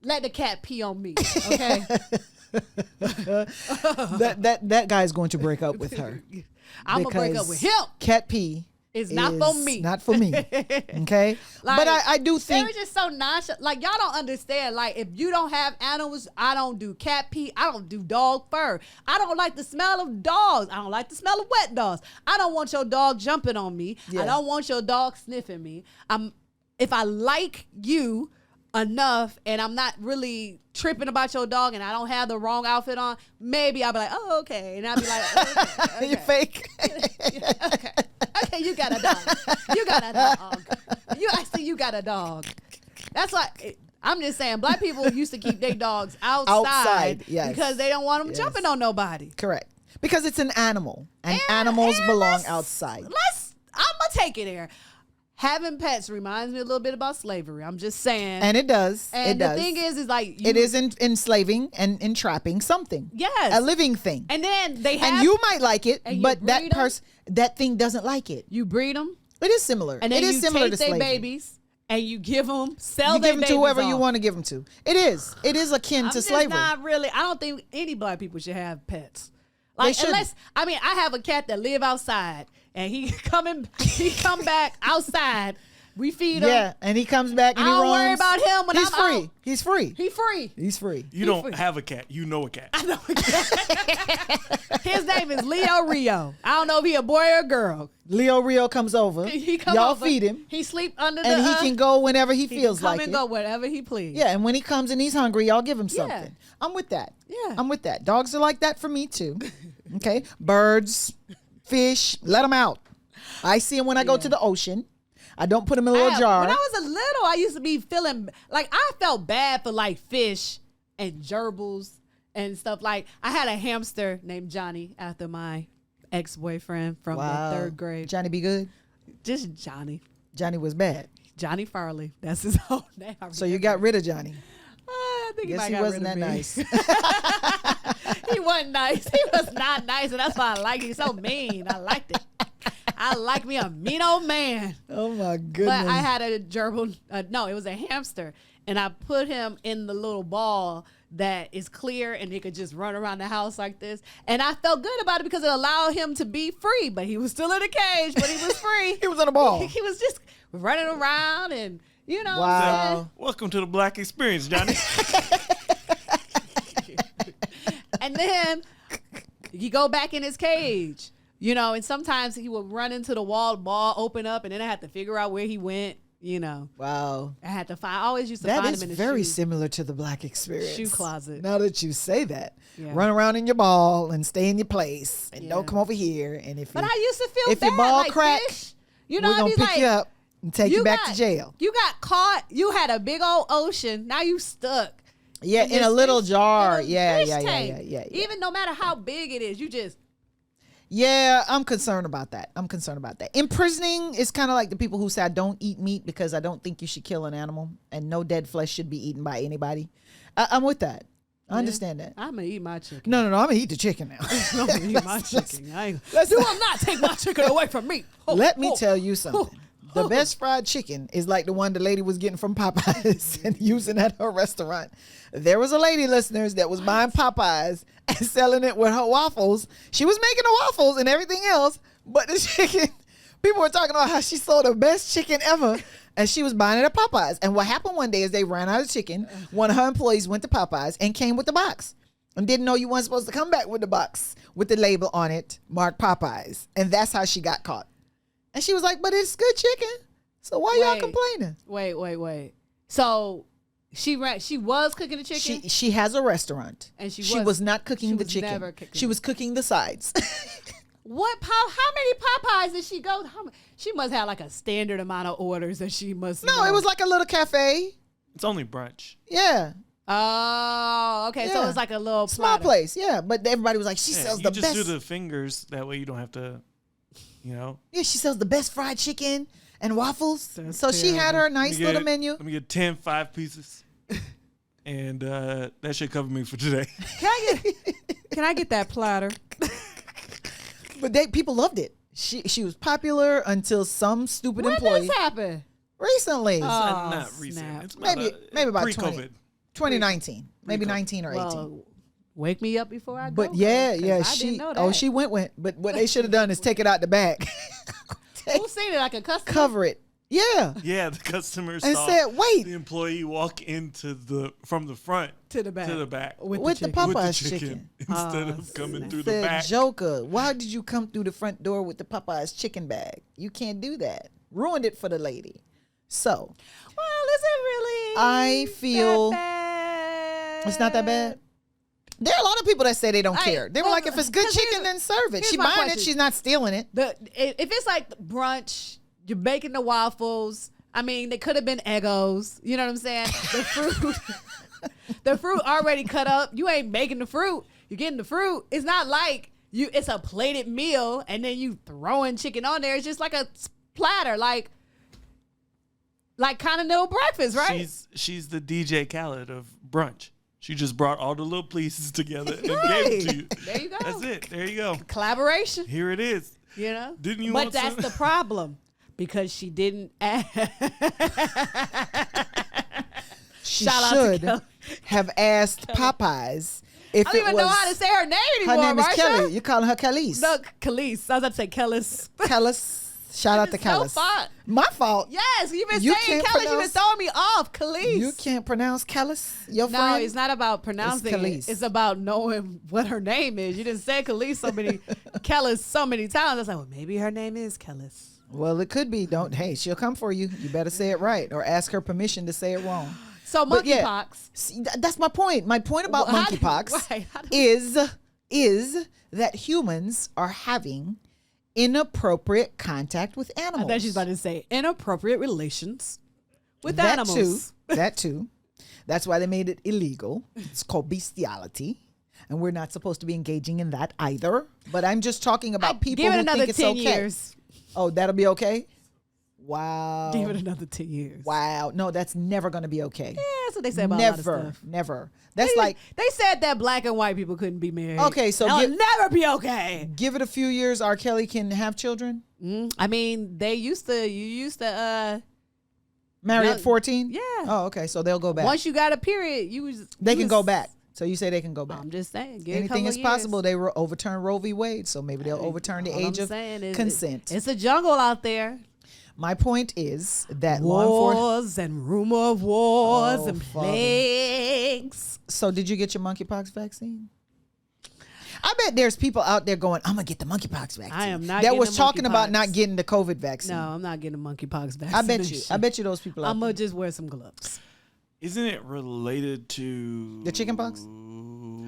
Let the cat pee on me. Okay. that guy's going to break up with her. I'm gonna break up with him. Cat pee is not for me. Not for me. Okay. Like, but I do think they're just so nonchalant. Like, y'all don't understand. Like, if you don't have animals, I don't do cat pee. I don't do dog fur. I don't like the smell of dogs. I don't like the smell of wet dogs. I don't want your dog jumping on me. Yeah. I don't want your dog sniffing me. If I like you enough and I'm not really tripping about your dog and I don't have the wrong outfit on, maybe I'll be like, oh, okay. And I'll be like, okay. You're fake. Okay, you got a dog. I see you got a dog. That's why I'm just saying, black people used to keep their dogs outside yes. because they don't want them jumping on nobody. Correct. Because it's an animal and animals belong outside. I'm going to take it there. Having pets reminds me a little bit about slavery. I'm just saying. And it does. And the thing is like... it is enslaving and entrapping something. Yes. A living thing. And then they have... And you might like it, but that thing doesn't like it. You breed them. It is similar. And then it is similar to slavery. You take their babies and you give them, you give them to whoever you want to give them to. It is. It is akin to slavery. Not really. I don't think any black people should have pets. Like, unless... I mean, I have a cat that live outside. And he come back outside. We feed him. Yeah, and he comes back and he roams. I don't worry about him when I'm out. He's free. He's free. You don't have a cat. You know a cat. I know a cat. His name is Leo Rio. I don't know if he a boy or a girl. Leo Rio comes over. Y'all feed him. He sleep under and he can go whenever he feels like it. He can come and go whenever he please. Yeah, and when he comes and he's hungry, y'all give him something. Yeah. I'm with that. Yeah. I'm with that. Dogs are like that for me too. Okay? Birds, fish, let them out. I see them when I go to the ocean. I don't put them in a little jar. When I was a little, I used to be feeling like I felt bad for like fish and gerbils and stuff. Like, I had a hamster named Johnny after my ex-boyfriend from the 3rd grade. Johnny be good? Just Johnny. Johnny was bad. Johnny Farley. That's his whole name. So you got rid of Johnny. I think he wasn't that nice. He wasn't nice. He was not nice, and that's why I like him. He's so mean. I liked it. I like me a mean old man. Oh my goodness. But I had a gerbil. No, it was a hamster. And I put him in the little ball that is clear and he could just run around the house like this. And I felt good about it because it allowed him to be free. But he was still in a cage, but he was free. He was on a ball. He was just running around and, you know. Wow. Welcome to the Black experience, Johnny. And then you go back in his cage. You know, and sometimes he would run into the wall, ball open up, and then I had to figure out where he went, you know. Wow. I had to find, I always used to find him in the That is very similar to the black experience. Shoe closet. Now that you say that. Yeah. Run around in your ball and stay in your place and don't come over here. And but I used to feel if bad. your ball like crack, fish, you know, we're going to pick you up and take you back to jail. You got caught. You had a big old ocean. Now you stuck. Yeah, in a little jar. Yeah. Even no matter how big it is, you just... Yeah, I'm concerned about that. Imprisoning is kind of like the people who say I don't eat meat because I don't think you should kill an animal and no dead flesh should be eaten by anybody. I'm with that. I understand that. I'm gonna eat my chicken. No. I'm gonna eat the chicken now. I'm gonna eat my chicken. You will not take my chicken away from me. Let me tell you something. The best fried chicken is like the one the lady was getting from Popeyes and using at her restaurant. There was a lady, listeners, that was buying Popeyes and selling it with her waffles. She was making the waffles and everything else, but the chicken, people were talking about how she sold the best chicken ever, and she was buying it at Popeyes. And what happened one day is they ran out of chicken. One of her employees went to Popeyes and came with the box and didn't know you weren't supposed to come back with the box with the label on it, marked Popeyes. And that's how she got caught. And she was like, but it's good chicken. So why y'all complaining? Wait. So she was cooking the chicken? She has a restaurant. And she was not cooking the chicken. Never cooking. She was cooking the sides. How many Popeyes did she go? She must have like a standard amount of orders that she must. No, it was like a little cafe. It's only brunch. Yeah. Oh, okay. Yeah. So it's like a little small place. Yeah, but everybody was like, she sells the best. You just do the fingers. That way you don't have to, Yeah, she sells the best fried chicken and waffles. So she had her nice little menu. Let me get 10 5-pieces. And that should cover me for today. Can I get that platter? But people loved it. She was popular until some stupid employee. When this happened? Recently. Not recent. It's maybe about pre-COVID. 2019. Maybe 19 or 18. Well, wake me up before I go. But she went. But what they should have done is take it out the bag. Who's seen it, like a customer? Cover it. Yeah. Yeah, the customer saw the employee walk from the front to the back with the Popeyes chicken. Instead of coming through the back. Joker, why did you come through the front door with the Popeyes chicken bag? You can't do that. Ruined it for the lady. So, well, is it really? I feel that bad? It's not that bad. There are a lot of people that say they don't care. They were like, if it's good chicken, then serve it. She's buying it. She's not stealing it. If it's like brunch, you're baking the waffles. I mean, they could have been Eggos. You know what I'm saying? The fruit already cut up. You ain't making the fruit. You're getting the fruit. It's not like it's a plated meal and then you throwing chicken on there. It's just like a platter, like continental breakfast, right? She's the DJ Khaled of brunch. She just brought all the little pieces together and gave it to you. There you go. That's it. There you go. Collaboration. Here it is. You know? Didn't you? But that's the problem. Because she didn't she should have asked Popeyes if I don't even know how to say her name anymore. Her name is Marsha. Kelly. You calling her Khalees. No, Khalees. I was about to say Kellis. Kellis. Shout out to Kellis. My fault. Yes, you've been saying Kellis. You've been throwing me off. Khalees. You can't pronounce Kellis, your friend? No, it's not about pronouncing it. It's about knowing what her name is. You didn't say Kellis so many times. I was like, well, maybe her name is Kellis. Well, it could be. She'll come for you. You better say it right or ask her permission to say it wrong. So monkeypox. See, that's my point. My point about monkeypox is that humans are having inappropriate contact with animals. I thought she's about to say inappropriate relations with animals. That too. That's why they made it illegal. It's called bestiality. And we're not supposed to be engaging in that either. But I'm just talking about people who think it's okay. Years. Oh, that'll be okay? Wow. Give it another 10 years. Wow. No, that's never going to be okay. Yeah, that's what they say about a lot of stuff. Never. That's they said that black and white people couldn't be married. Okay, so it'll never be okay. Give it a few years, R. Kelly can have children? I mean, you used to marry at 14? Yeah. Oh, okay, so they'll go back. Once you got a period, they can go back. So you say they can go back. I'm just saying. Anything is possible. They overturned Roe v. Wade, so maybe they'll overturn the age of consent. It's a jungle out there. My point is that wars and rumor of wars and plagues. So did you get your monkeypox vaccine? I bet there's people out there going, I'm going to get the monkeypox vaccine. I am not that was talking about not getting the COVID vaccine. No, I'm not getting the monkeypox vaccine. I bet you those people out I'm going to just wear some gloves. Isn't it related to the chickenpox?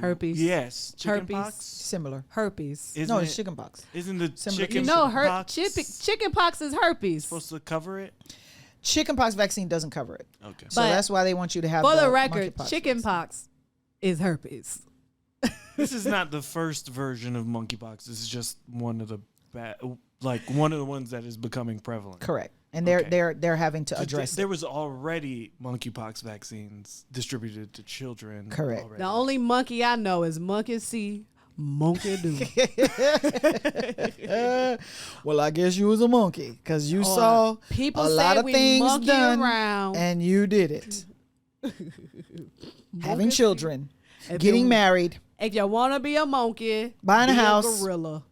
Herpes. Yes. Chickenpox. Similar. Herpes. No, it's chickenpox. Isn't the similar? Chickenpox is herpes. Supposed to cover it? Chickenpox vaccine doesn't cover it. Okay. So that's why they want you to have for the record, chickenpox is herpes. This is not the first version of monkeypox. This is just one of the one of the ones that is becoming prevalent. Correct. and they're having to address there was already monkeypox vaccines distributed to children. Correct. Already. The only monkey I know is Monkey See, Monkey Do. Well, I guess you was a monkey because you saw people a lot of things done, around. and you did it. Having children, If getting you- married, If you want to be a monkey, buying a be house, gorilla.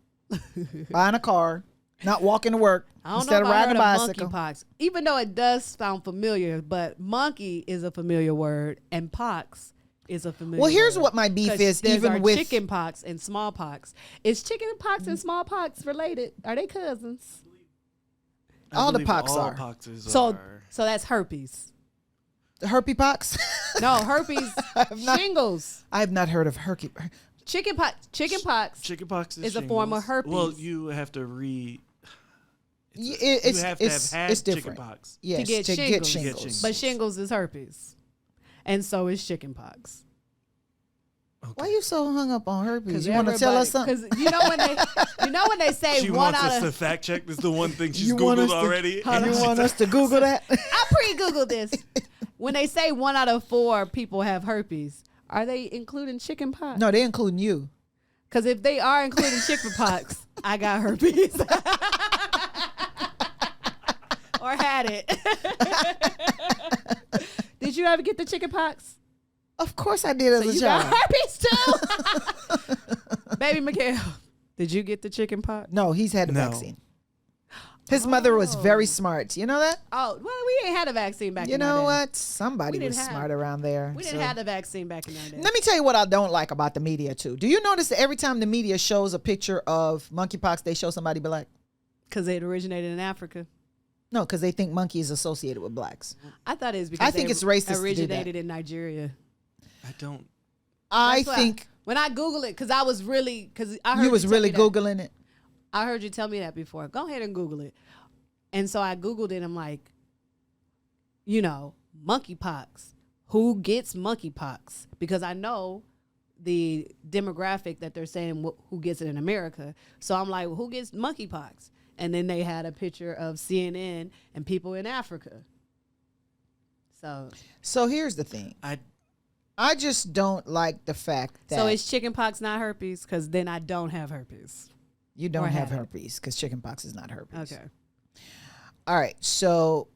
buying a car, not walking to work I don't instead know of if I riding a heard of bicycle. monkeypox, even though it does sound familiar, but monkey is a familiar word and pox is a familiar Well, here's word. what my beef 'Cause is, there's even our with chicken pox and smallpox. Is chicken pox and smallpox related? Are they cousins? I all the believe pox all are. poxes So are. so that's herpes. the herpes pox. No, herpes shingles. I have not heard of herpes. Chickenpox Chickenpox is a form of shingles. herpes. Well, you have to You have to have had it's different. chickenpox. Yes, to get to shingles. get shingles. shingles. But shingles is herpes. And so is chickenpox. Okay. Why you so hung up on herpes? You want to tell us something? Because you know when they say She one wants out us of to fact check. This is the one thing she's You want us Googled to- already. You want us to Google that? I pre-Googled this. When they say 1 out of 4 people have herpes, are they including chickenpox? No, they including you. Because if they are including chickenpox, I got herpes. Or had it. Did you ever get the chickenpox? Of course I did as So a you child. got herpes too? Baby Miguel, did you get the chickenpox? No, he's had a No. vaccine. His mother was very smart. You know that? Oh, well, we ain't had a vaccine back You in our know day. what? Somebody We was didn't have- smart around there. We didn't so. have the vaccine back in our day. Let me tell you what I don't like about the media too. Do you notice that every time the media shows a picture of monkeypox, they show somebody black? Because it originated in Africa. No, because they think monkey is associated with blacks. I thought it was because I think they it's racist to do that. originated in Nigeria. I don't. I That's why think when I Google it, because I was really, because I heard you was tell really me that. Googling it. I heard you tell me that before. Go ahead and Google it. And so I Googled it. I'm like, you know, monkeypox. Who gets monkeypox? Because I know the demographic that they're saying who gets it in America. So I'm like, well, who gets monkeypox? And then they had a picture of CNN and people in Africa. So here's the thing. I just don't like the fact that So is chickenpox not herpes? Because then I don't have herpes. you don't or have had it. herpes because chickenpox is not herpes. Okay. All right. So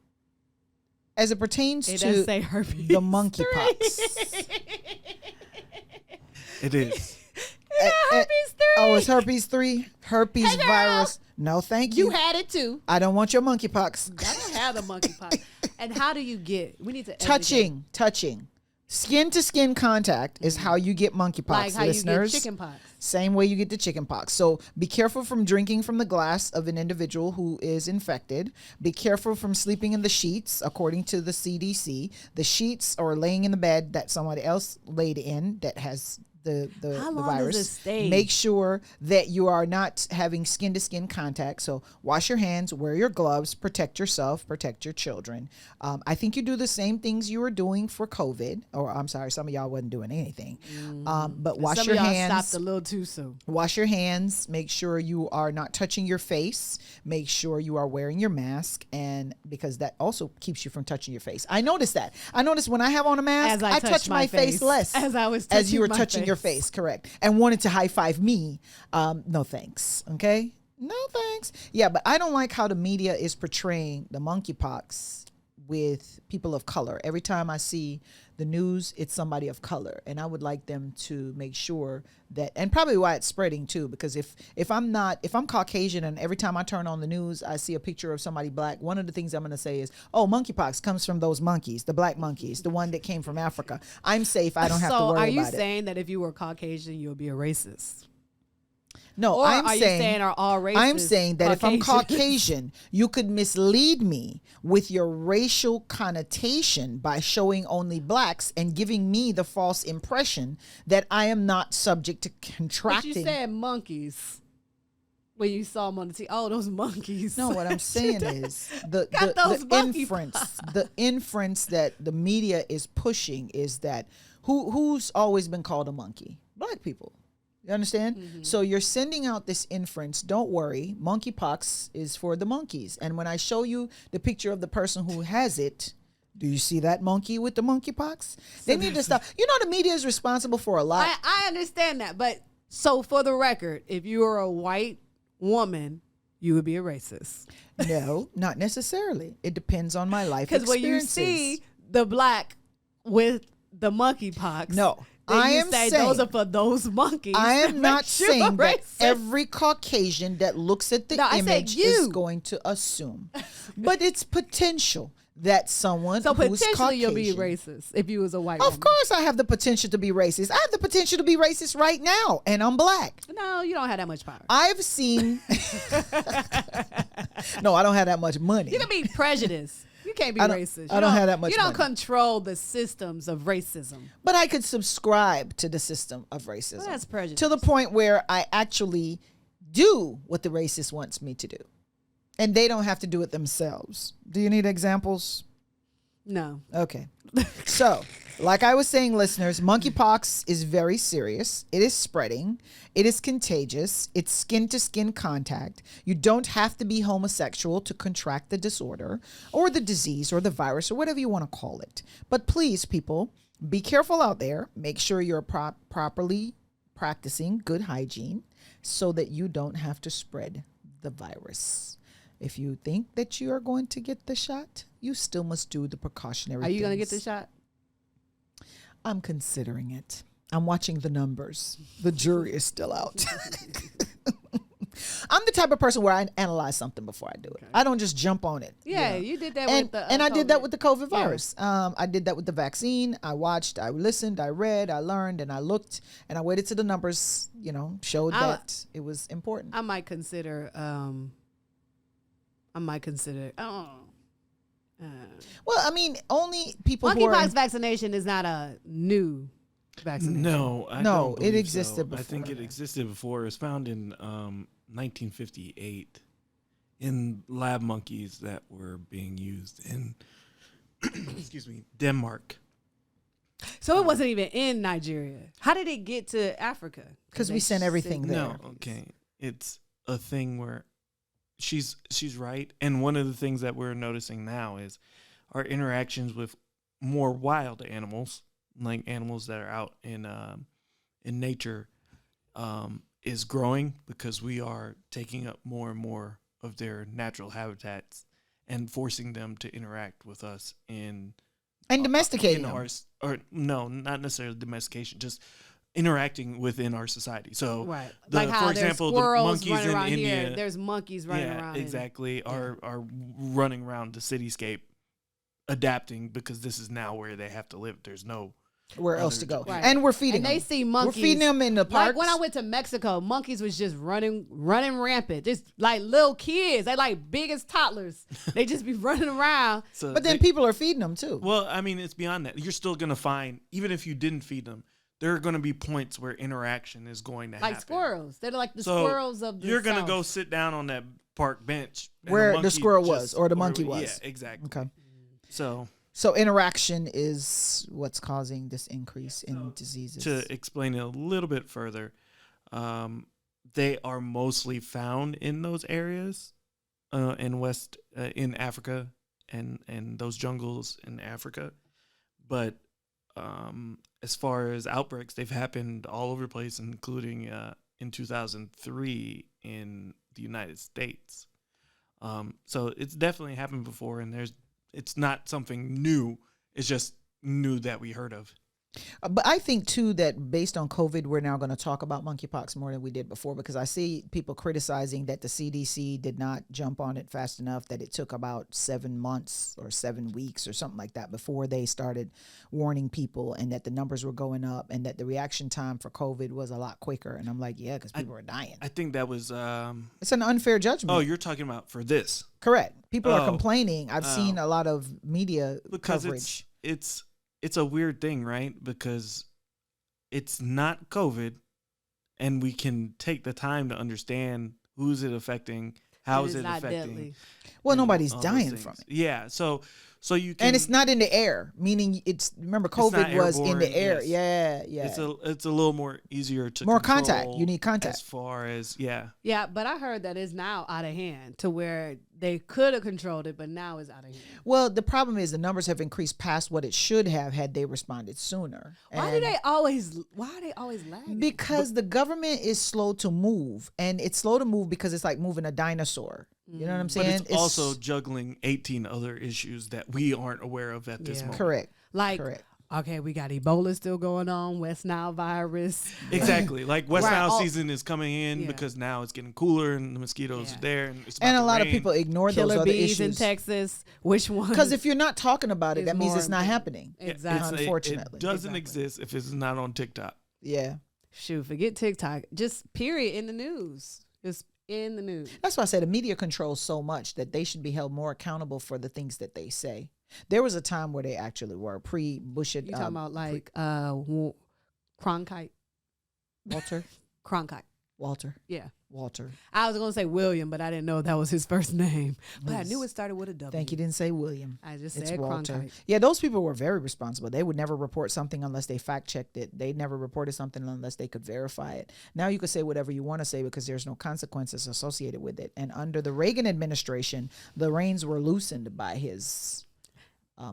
as it pertains It to does say herpes. the monkeypox, It is. Herpes 3. oh, it's herpes 3, herpes Hey, girl. virus. No, thank you. You had it too. I don't want your monkeypox. I don't have the monkeypox. And how do you get? We need to educate. Touching. Skin to skin contact is how you get monkeypox, Like how listeners. you get chickenpox. Same way you get the chickenpox. So be careful from drinking from the glass of an individual who is infected. Be careful from sleeping in the sheets, according to the CDC. The sheets or laying in the bed that somebody else laid in that has the How the long virus. does it stay? Make sure that you are not having skin to skin contact. So wash your hands, wear your gloves, protect yourself, protect your children. I think you do the same things you were doing for COVID, or I'm sorry, some of y'all wasn't doing anything. But wash Some your of y'all hands. stopped a little too soon. Wash your hands. Make sure you are not touching your face. Make sure you are wearing your mask, and because that also keeps you from touching your face. I noticed that. I noticed when I have on a mask, As I touch touched my my face face. less. As I was as you were touching my touching your face, correct? And wanted to high five me. No thanks. Okay. No thanks. Yeah, but I don't like how the media is portraying the monkeypox with people of color. Every time I see the news, it's somebody of color, and I would like them to make sure that, and probably why it's spreading too, because if I'm Caucasian and every time I turn on the news I see a picture of somebody black, one of the things I'm going to say is, oh, monkeypox comes from those monkeys, the black monkeys, the one that came from Africa. I'm safe. I don't have to So worry are you about it. saying that if you were Caucasian, you'll be a racist? No, Or I'm are you saying are all racists I'm saying that if I'm Caucasians? Caucasian, you could mislead me with your racial connotation by showing only blacks and giving me the false impression that I am not subject to But contracting. you said monkeys. When you saw them on the TV, oh, those monkeys. No, what I'm saying is the Got those monkey inference that the media is pushing is that who's always been called a monkey? Black people. You understand? So you're sending out this inference. Don't worry. Monkeypox is for the monkeys. And when I show you the picture of the person who has it, do you see that monkey with the monkeypox? They need to stop. You know, the media is responsible for a lot. I understand that. But so for the record, if you were a white woman, you would be a racist. No, not necessarily. It depends on my life experiences. Because when you see the black with the monkeypox, no. I am saying those are for those monkeys. I am not saying that every Caucasian that looks at the image is going to assume, but it's potential that someone who's potentially Caucasian, you'll be racist if you was a white woman. Of course, I have the potential to be racist. I have the potential to be racist right now, and I'm black. No, you don't have that much power. I've seen. No, I don't have that much money. You can be prejudiced. You can't be racist. I don't have that much You don't money. control the systems of racism. But I could subscribe to the system of racism. Well, that's prejudice. To the point where I actually do what the racist wants me to do. And they don't have to do it themselves. Do you need examples? No. Okay. So, like I was saying, listeners, monkeypox is very serious. It is spreading. It is contagious. It's skin-to-skin contact. You don't have to be homosexual to contract the disorder or the disease or the virus or whatever you want to call it. But please, people, be careful out there. Make sure you're properly practicing good hygiene so that you don't have to spread the virus. If you think that you are going to get the shot, you still must do the precautionary Are you going to get things. the shot? I'm considering it. I'm watching the numbers. The jury is still out. I'm the type of person where I analyze something before I do it. I don't just jump on it. Yeah, you did that with the and I did that with the COVID Yeah. virus. I did that with the vaccine. I watched, I listened, I read, I learned, and I looked, and I waited till the numbers, showed that it was important. I might consider. Oh. Well, I mean, only people who are Monkeypox vaccination is not a new vaccination. No, I No, don't it believe existed so. before. I think it existed before. It was found in 1958 in lab monkeys that were being used in, excuse me, Denmark. So it wasn't even in Nigeria. How did it get to Africa? because we sent everything there. No, okay. It's a thing where she's right. And one of the things that we're noticing now is our interactions with more wild animals, like animals that are out in nature, is growing because we are taking up more and more of their natural habitats and forcing them to interact with us and domesticating them. or no, not necessarily domestication, just interacting within our society. So, Right. Like how for example, there's squirrels the monkeys running in around India, here. There's monkeys running around. exactly, are running around the cityscape, adapting because this is now where they have to live. There's no Where else to go? Right. And we're feeding And them. they see monkeys. We're feeding them in the parks. Like when I went to Mexico, monkeys was just running rampant. Just like little kids. They like big as toddlers. They just be running around. So but then people are feeding them too. Well, I mean, it's beyond that. You're still going to find, even if you didn't feed them, there are going to be points where interaction is going to happen. Like squirrels. They're like the So squirrels of the You're going to South. go sit down on that park bench and Where the monkey squirrel was or the monkey was. Yeah, exactly. Okay. So interaction is what's causing this increase in diseases. to explain it a little bit further, they are mostly found in those areas in Africa and those jungles in Africa. But as far as outbreaks, they've happened all over the place, including in 2003 in the United States. So it's definitely happened before, and it's not something new. It's just new that we heard of. But I think, too, that based on COVID, we're now going to talk about monkeypox more than we did before, because I see people criticizing that the CDC did not jump on it fast enough, that it took about 7 months or 7 weeks or something like that before they started warning people, and that the numbers were going up, and that the reaction time for COVID was a lot quicker. And I'm like, yeah, because people were dying. I think that was... It's an unfair judgment. Oh, you're talking about for this. Correct. People are Oh. complaining. I've seen a lot of media Because coverage. it's a weird thing, right? Because it's not COVID, and we can take the time to understand who's it affecting, how It is it not affecting. deadly. Well, and nobody's all those dying things. from it. Yeah, so So you can, and it's not in the air, meaning remember COVID was in the air. Yes. Yeah. It's a little more easier to more control contact. You need contact. as far as Yeah, but I heard that it's now out of hand to where they could have controlled it, but now it's out of hand. Well, the problem is the numbers have increased past what it should have had they responded sooner. Why are they always lagging? Because the government is slow to move, and it's slow to move because it's like moving a dinosaur. You know what I'm saying? But it's also juggling 18 other issues that we aren't aware of at this moment. Correct. Okay, we got Ebola still going on, West Nile virus. Exactly. Like West Nile season is coming in because now it's getting cooler and the mosquitoes are there. And, it's and a lot rain. of people ignore Killer those other bees issues. in Texas. Which one? Because if you're not talking about it, that means it's not happening. Exactly. Unfortunately. It doesn't exist if it's not on TikTok. Yeah. Shoot, forget TikTok. Just period in the news. Just in the news. That's why I said the media controls so much that they should be held more accountable for the things that they say. There was a time where they actually were pre-Bush. You talking about like Cronkite? Walter? Cronkite. Walter. Yeah. Walter. I was going to say William, but I didn't know that was his first name. But I knew it started with a W. Thank you. Didn't say William. I just It's said Walter. Cronkite. Yeah, those people were very responsible. They would never report something unless they fact checked it. They never reported something unless they could verify it. Now you could say whatever you want to say because there's no consequences associated with it. And under the Reagan administration, the reins were loosened by his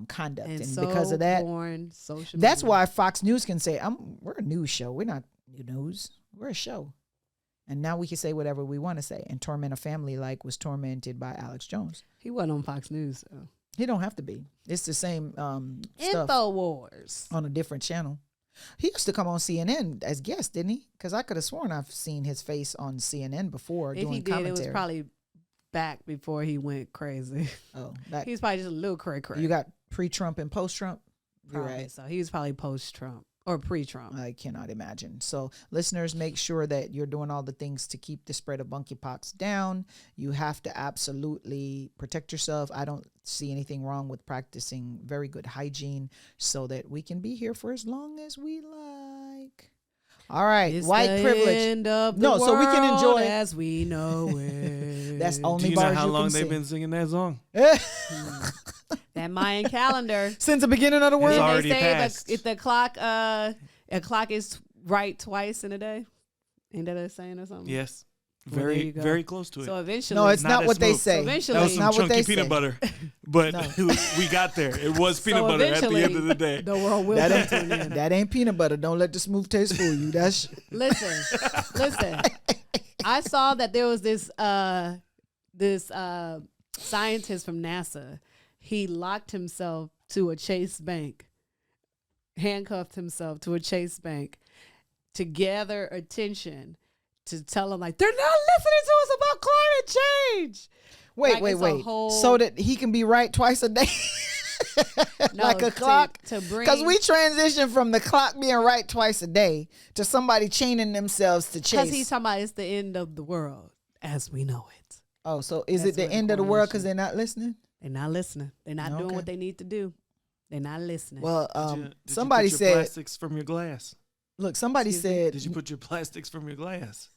conduct, and so because of that, that's why Fox News can say, "We're a news show. We're not news. We're a show." And now we can say whatever we want to say and torment a family like was tormented by Alex Jones. He wasn't on Fox News, so he don't have to be. It's the same stuff InfoWars on a different channel. He used to come on CNN as guest, didn't he? Because I could have sworn I've seen his face on CNN before if doing he did, commentary. it was probably back before he went crazy. Oh, he's probably just a little cray. You got pre-Trump and post-Trump. You're probably, right. So he was probably post-Trump or pre-Trump. I cannot imagine. So listeners, make sure that you're doing all the things to keep the spread of monkeypox down. You have to absolutely protect yourself. I don't see anything wrong with practicing very good hygiene so that we can be here for as long as we like. All right, it's white the privilege. End of the so we can enjoy as we know it. That's only Do you know bars how you long can they've sing. been singing that song? That Mayan calendar. Since the beginning of the world. It's Didn't already they say passed. if the clock a clock is right twice in a day? Ain't that a saying or something? Yes. Well, there you go. Very close to it. So eventually, No, it's not as what they smooth. say. So eventually, That was some not what they chunky peanut say. butter, but we got there. It was peanut butter at the end of the day. The world will That come ain't, to an end. that ain't peanut butter. Don't let the smooth taste fool you. That's Listen. I saw that there was this scientist from NASA. He locked himself to a Chase bank, handcuffed himself to a Chase bank to gather attention, to tell them like they're not listening to us about climate change. wait. So that he can be right twice a day. Like a clock, because we transitioned from the clock being right twice a day to somebody chaining themselves to Chase. Because he's talking about it's the end of the world as we know it. Oh, so is it the end of the world because they're not listening? They're not listening. They're not doing what they need to do. They're not listening. Well, Did somebody you put your said, plastics from your glass. look, somebody said, Did you put your plastics from your glass?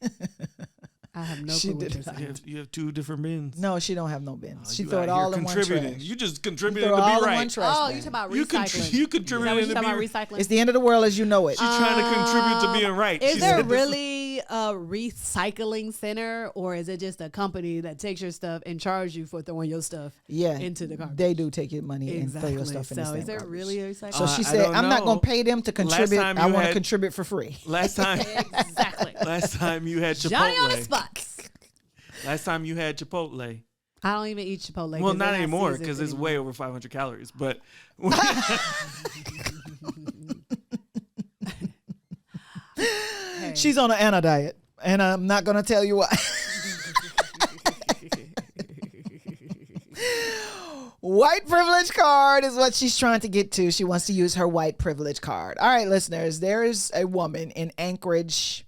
I have no She clue what did you're not. saying. You have two different bins. no, she don't have no bins. Oh, She you throw out it here all in one contributing. trash. You just You contributed throw to it all be in one right. trash Oh, bag. you talking about You recycling? you Is that contributed what to you're talking about, be. recycling? It's the end of the world as you know it. She's trying to contribute to being right. Is She there said this really a recycling center, or is it just a company that takes your stuff and charges you for throwing your stuff into the garbage? They do take your money and throw Exactly. your stuff in the So same is there garbage. really a recycling? So she I said, don't I'm not know. going to pay them to contribute. time I you want to had- contribute for free. Last time, Exactly. last time you had Johnny on the Chipotle. spot. Last time you had Chipotle. I don't even eat Chipotle. Well, 'cause they're not anymore seasoned because it's anymore. way over 500 calories. But Hey. She's on an Anna diet, and I'm not going to tell you why. White privilege card is what she's trying to get to. She wants to use her white privilege card. All right, listeners, there is a woman in Anchorage,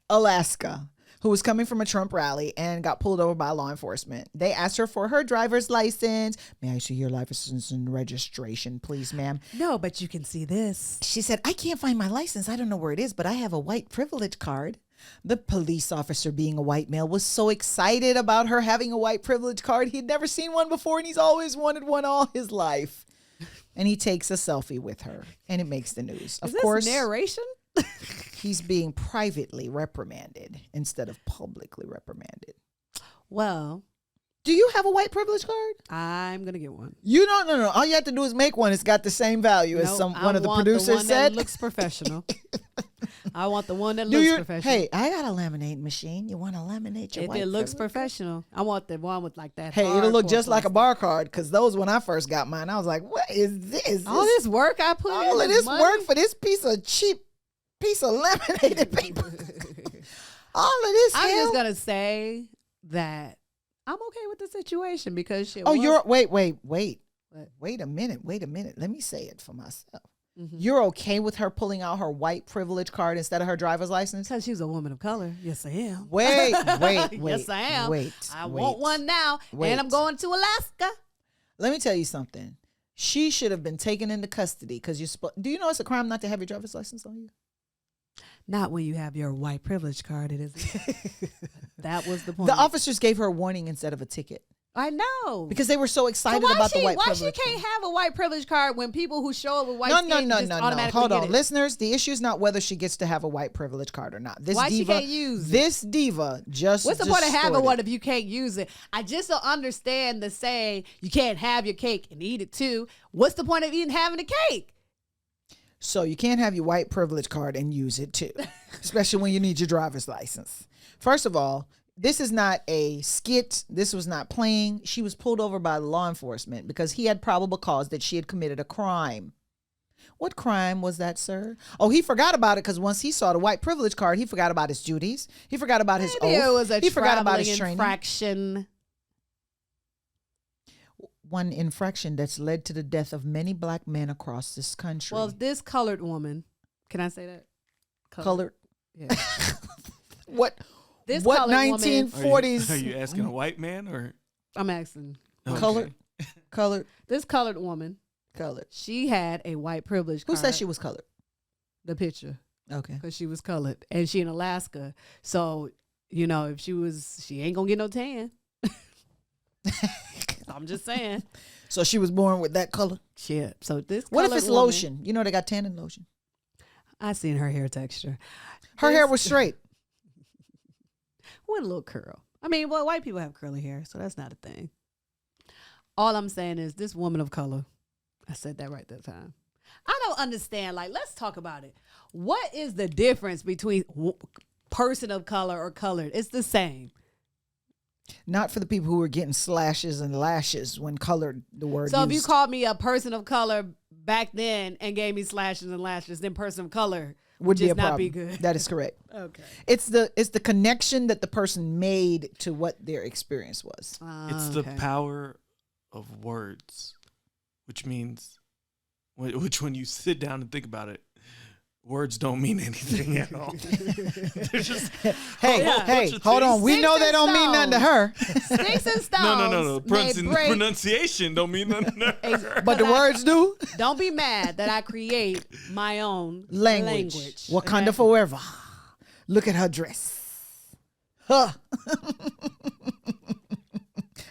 Alaska, who was coming from a Trump rally and got pulled over by law enforcement. They asked her for her driver's license. May I see your license and registration, please, ma'am? No, but you can see this. She said, I can't find my license. I don't know where it is, but I have a white privilege card. The police officer, being a white male, was so excited about her having a white privilege card. He'd never seen one before, and he's always wanted one all his life. and he takes a selfie with her, and it makes the news. Of course, narration. He's being privately reprimanded instead of publicly reprimanded. Well, do you have a white privilege card? I'm gonna get one. You don't. No. All you have to do is make one. It's got the same value as one of the producers the one said. That looks professional. I want the one that looks professional. Hey, I got a laminate machine. You want to laminate your white? If it looks professional, I want the one with like that. Hey, it'll look just like a bar card, because those when I first got mine, I was like, "What is this? All this work I put in? All of this work for this piece of cheap piece of laminated paper? All of this? I'm hell? just gonna say that I'm okay with the situation because wait a minute. Let me say it for myself. Mm-hmm. You're okay with her pulling out her white privilege card instead of her driver's license? Because she's a woman of color. Yes, I am. Wait. Yes, I am. I want one now, and I'm going to Alaska. Let me tell you something. She should have been taken into custody because do you know it's a crime not to have your driver's license on you? Not when you have your white privilege card. It isn't. That was the point. The officers gave her a warning instead of a ticket. I know. Because they were so excited about the white privilege. Why she can't have a white privilege card when people who show up with white No. Hold on. Listeners, the issue is not whether she gets to have a white privilege card or not. She can't use it? This diva just What's the point of having one if you can't use it? I just don't understand the saying, you can't have your cake and eat it too. What's the point of even having a cake? So you can't have your white privilege card and use it too, especially when you need your driver's license. First of all, this is not a skit. This was not playing. She was pulled over by law enforcement because he had probable cause that she had committed a crime. What crime was that, sir? Oh, he forgot about it because once he saw the white privilege card, he forgot about his duties. He forgot about his oath. It was he forgot about his training. Infraction. One infraction that's led to the death of many black men across this country. Well, this colored woman, can I say that? Colored? Yeah. What 1940s? Are you asking a white man or? I'm asking. Okay. Colored. This colored woman. Colored. She had a white privilege card. Who said she was colored? The picture. Okay. Because she was colored. And she in Alaska. So, if she ain't going to get no tan. I'm just saying. So she was born with that color? Shit. So this What if it's woman, lotion? You know they got tanning lotion. I seen her hair texture. Her hair was straight. With a little curl. I mean, well, white people have curly hair, so that's not a thing. All I'm saying is this woman of color, I said that right that time. I don't understand. Like, let's talk about it. What is the difference between person of color or colored? It's the same. Not for the people who were getting slashes and lashes when colored the word So used. if you called me a person of color back then and gave me slashes and lashes, then person of color would just not be good. That is correct. Okay. It's the connection that the person made to what their experience was. It's the power of words, which means, which when you sit down and think about it, words don't mean anything at all. They're just hold on. We know they don't mean nothing to her. Sticks and stones. No. Pronunciation don't mean nothing to her. But the words do. Don't be mad that I create my own language. Wakanda forever. Look at her dress. Huh.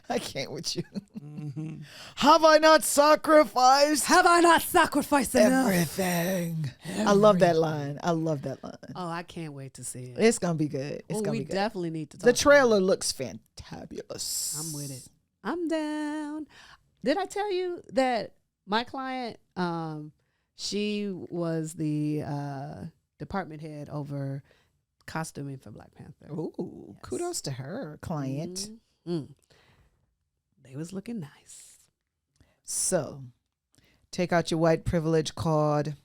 I can't with you. Mm-hmm. Have I not sacrificed? Have I not sacrificed everything? I love that line. Oh, I can't wait to see it. It's gonna be good. We definitely need to talk The trailer looks fantabulous. I'm with it. I'm down. Did I tell you that my client, she was the department head over costuming for Black Panther. Ooh, yes. Kudos to her, client. Mm-hmm. They was looking nice. So, take out your white privilege card.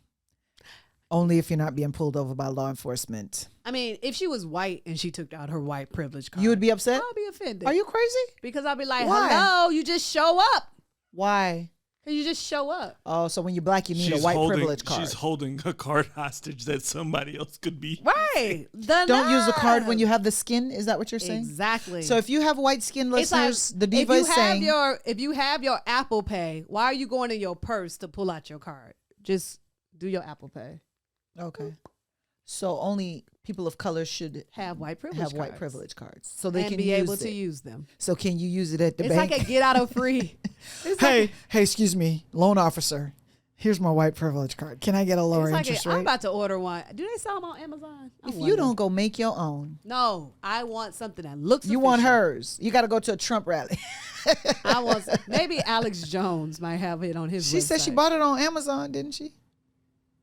Only if you're not being pulled over by law enforcement. I mean, if she was white and she took out her white privilege card, you would be upset? I'll be offended. Are you crazy? Because I'll be like, why? hello, you just show up. Why? Because you just show up. Oh, so when you're black, you need a white privilege card. She's holding a card hostage that somebody else could be. Right. Don't use a card when you have the skin. Is that what you're saying? Exactly. So if you have white skin, listeners, the Diva is saying. If you have your Apple Pay, why are you going in your purse to pull out your card? Just do your Apple Pay. Okay. So only people of color should have white privilege cards. So they can be able to use them. So can you use it at the bank? It's like a get out of free. Hey, excuse me, loan officer. Here's my white privilege card. Can I get a lower interest rate? I'm about to order one. Do they sell them on Amazon? If you don't go make your own. No, I want something that looks You want hers. You got to go to a Trump rally. Maybe Alex Jones might have it on his website. She said she bought it on Amazon, didn't she?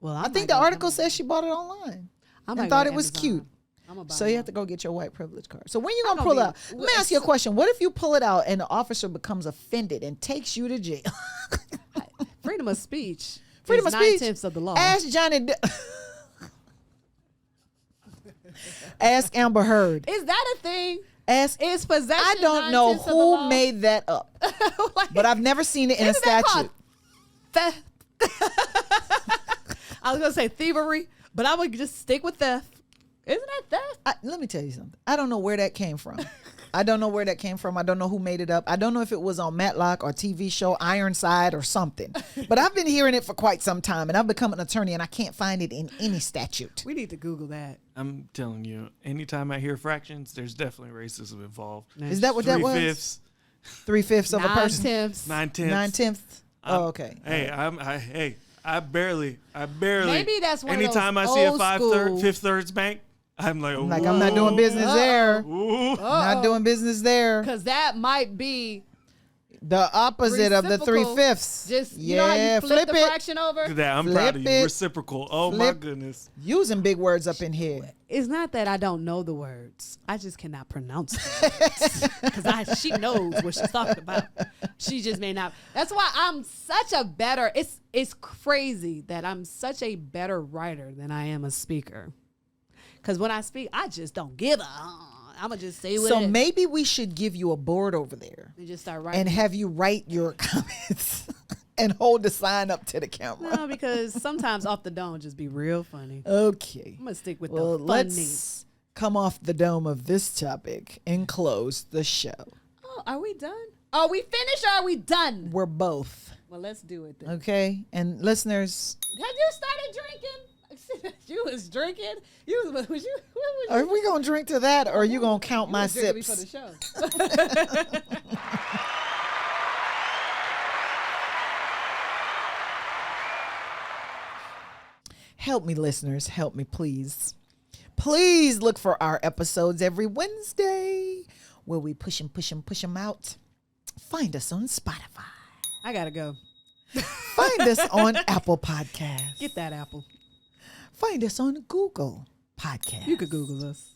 Well, I think the article says she bought it online and thought it was cute. So you have to go get your white privilege card. So when you going to pull out? Let me ask you a question. What if you pull it out and the officer becomes offended and takes you to jail? Freedom of speech. Freedom of speech. 9/10 of the law. Ask Johnny. Ask Amber Heard. Is that a thing? Is possession? I don't know who made that up, but I've never seen it in a statute. Theft. I was gonna say thievery, but I would just stick with theft. Isn't that theft? Let me tell you something. I don't know where that came from. I don't know who made it up. I don't know if it was on Matlock or TV show Ironside or something. But I've been hearing it for quite some time, and I've become an attorney, and I can't find it in any statute. We need to Google that. I'm telling you, anytime I hear fractions, there's definitely racism involved. Is that what that was? 3/5 of a person. 9/10. 9/10. Oh, okay. I barely. Maybe that's one anytime of those I see a old Fifth Thirds bank, I'm like, I'm not doing business there. Not doing business there. Because that might be the opposite of the 3/5. Just you know how you flip the fraction over? I'm proud of you. Reciprocal. Oh my goodness. Using big words up in here. It's not that I don't know the words. I just cannot pronounce the words. Because she knows what she's talking about. She just may not. That's why I'm such a better. It's crazy that I'm such a better writer than I am a speaker. Because when I speak, I just don't give a. I'm going to just say what So maybe we should give you a board over there. And just start writing. And have you write your comments and hold the sign up to the camera. No, because sometimes off the dome just be real funny. Okay. I'm going to stick with the funny. Let's come off the dome of this topic and close the show. Oh, are we done? Are we finished or are we done? We're both. Well, let's do it then. Okay. And listeners. Have you started drinking? You was drinking. Are we gonna drink to that, or are you gonna count my sips? For the show. Help me, listeners. Help me, please. Please look for our episodes every Wednesday, where we push them out. Find us on Spotify. I gotta go. Find us on Apple Podcasts. Get that Apple. Find us on Google Podcasts. You could Google us.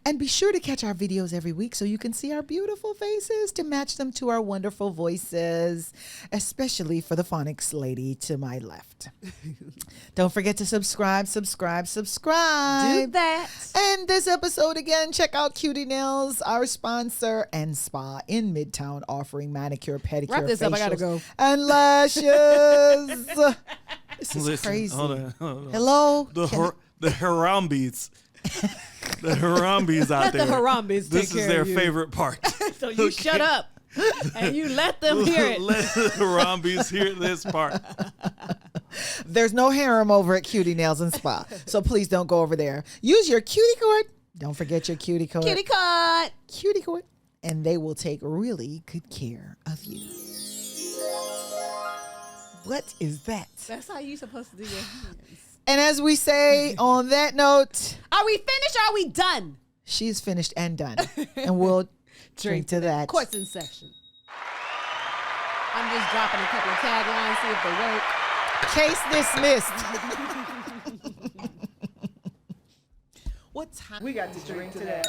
And be sure to catch our videos every week so you can see our beautiful faces to match them to our wonderful voices, especially for the phonics lady to my left. Don't forget to subscribe. Do that. And this episode again, check out Cutie Nails, our sponsor and spa in Midtown, offering manicure, pedicure, wrap this up. I gotta facials, go. and lashes. This is crazy. Hold on. Hello? The Harambis. The Harambis out there. Let the Harambis This take is care their of you. favorite part. So you shut up and you let them hear it. Let the Harambis hear this part. There's no harem over at Cutie Nails and Spa, so please don't go over there. Use your cutie cord. Don't forget your cutie cord. Cutie cord. And they will take really good care of you. What is that? That's how you supposed to do your hands. And as we say on that note, Are we finished or are we done? she's finished and done. And we'll drink to that. Court's in session. I'm just dropping a couple of taglines, see if they work. Case dismissed. What time? We got to drink to that.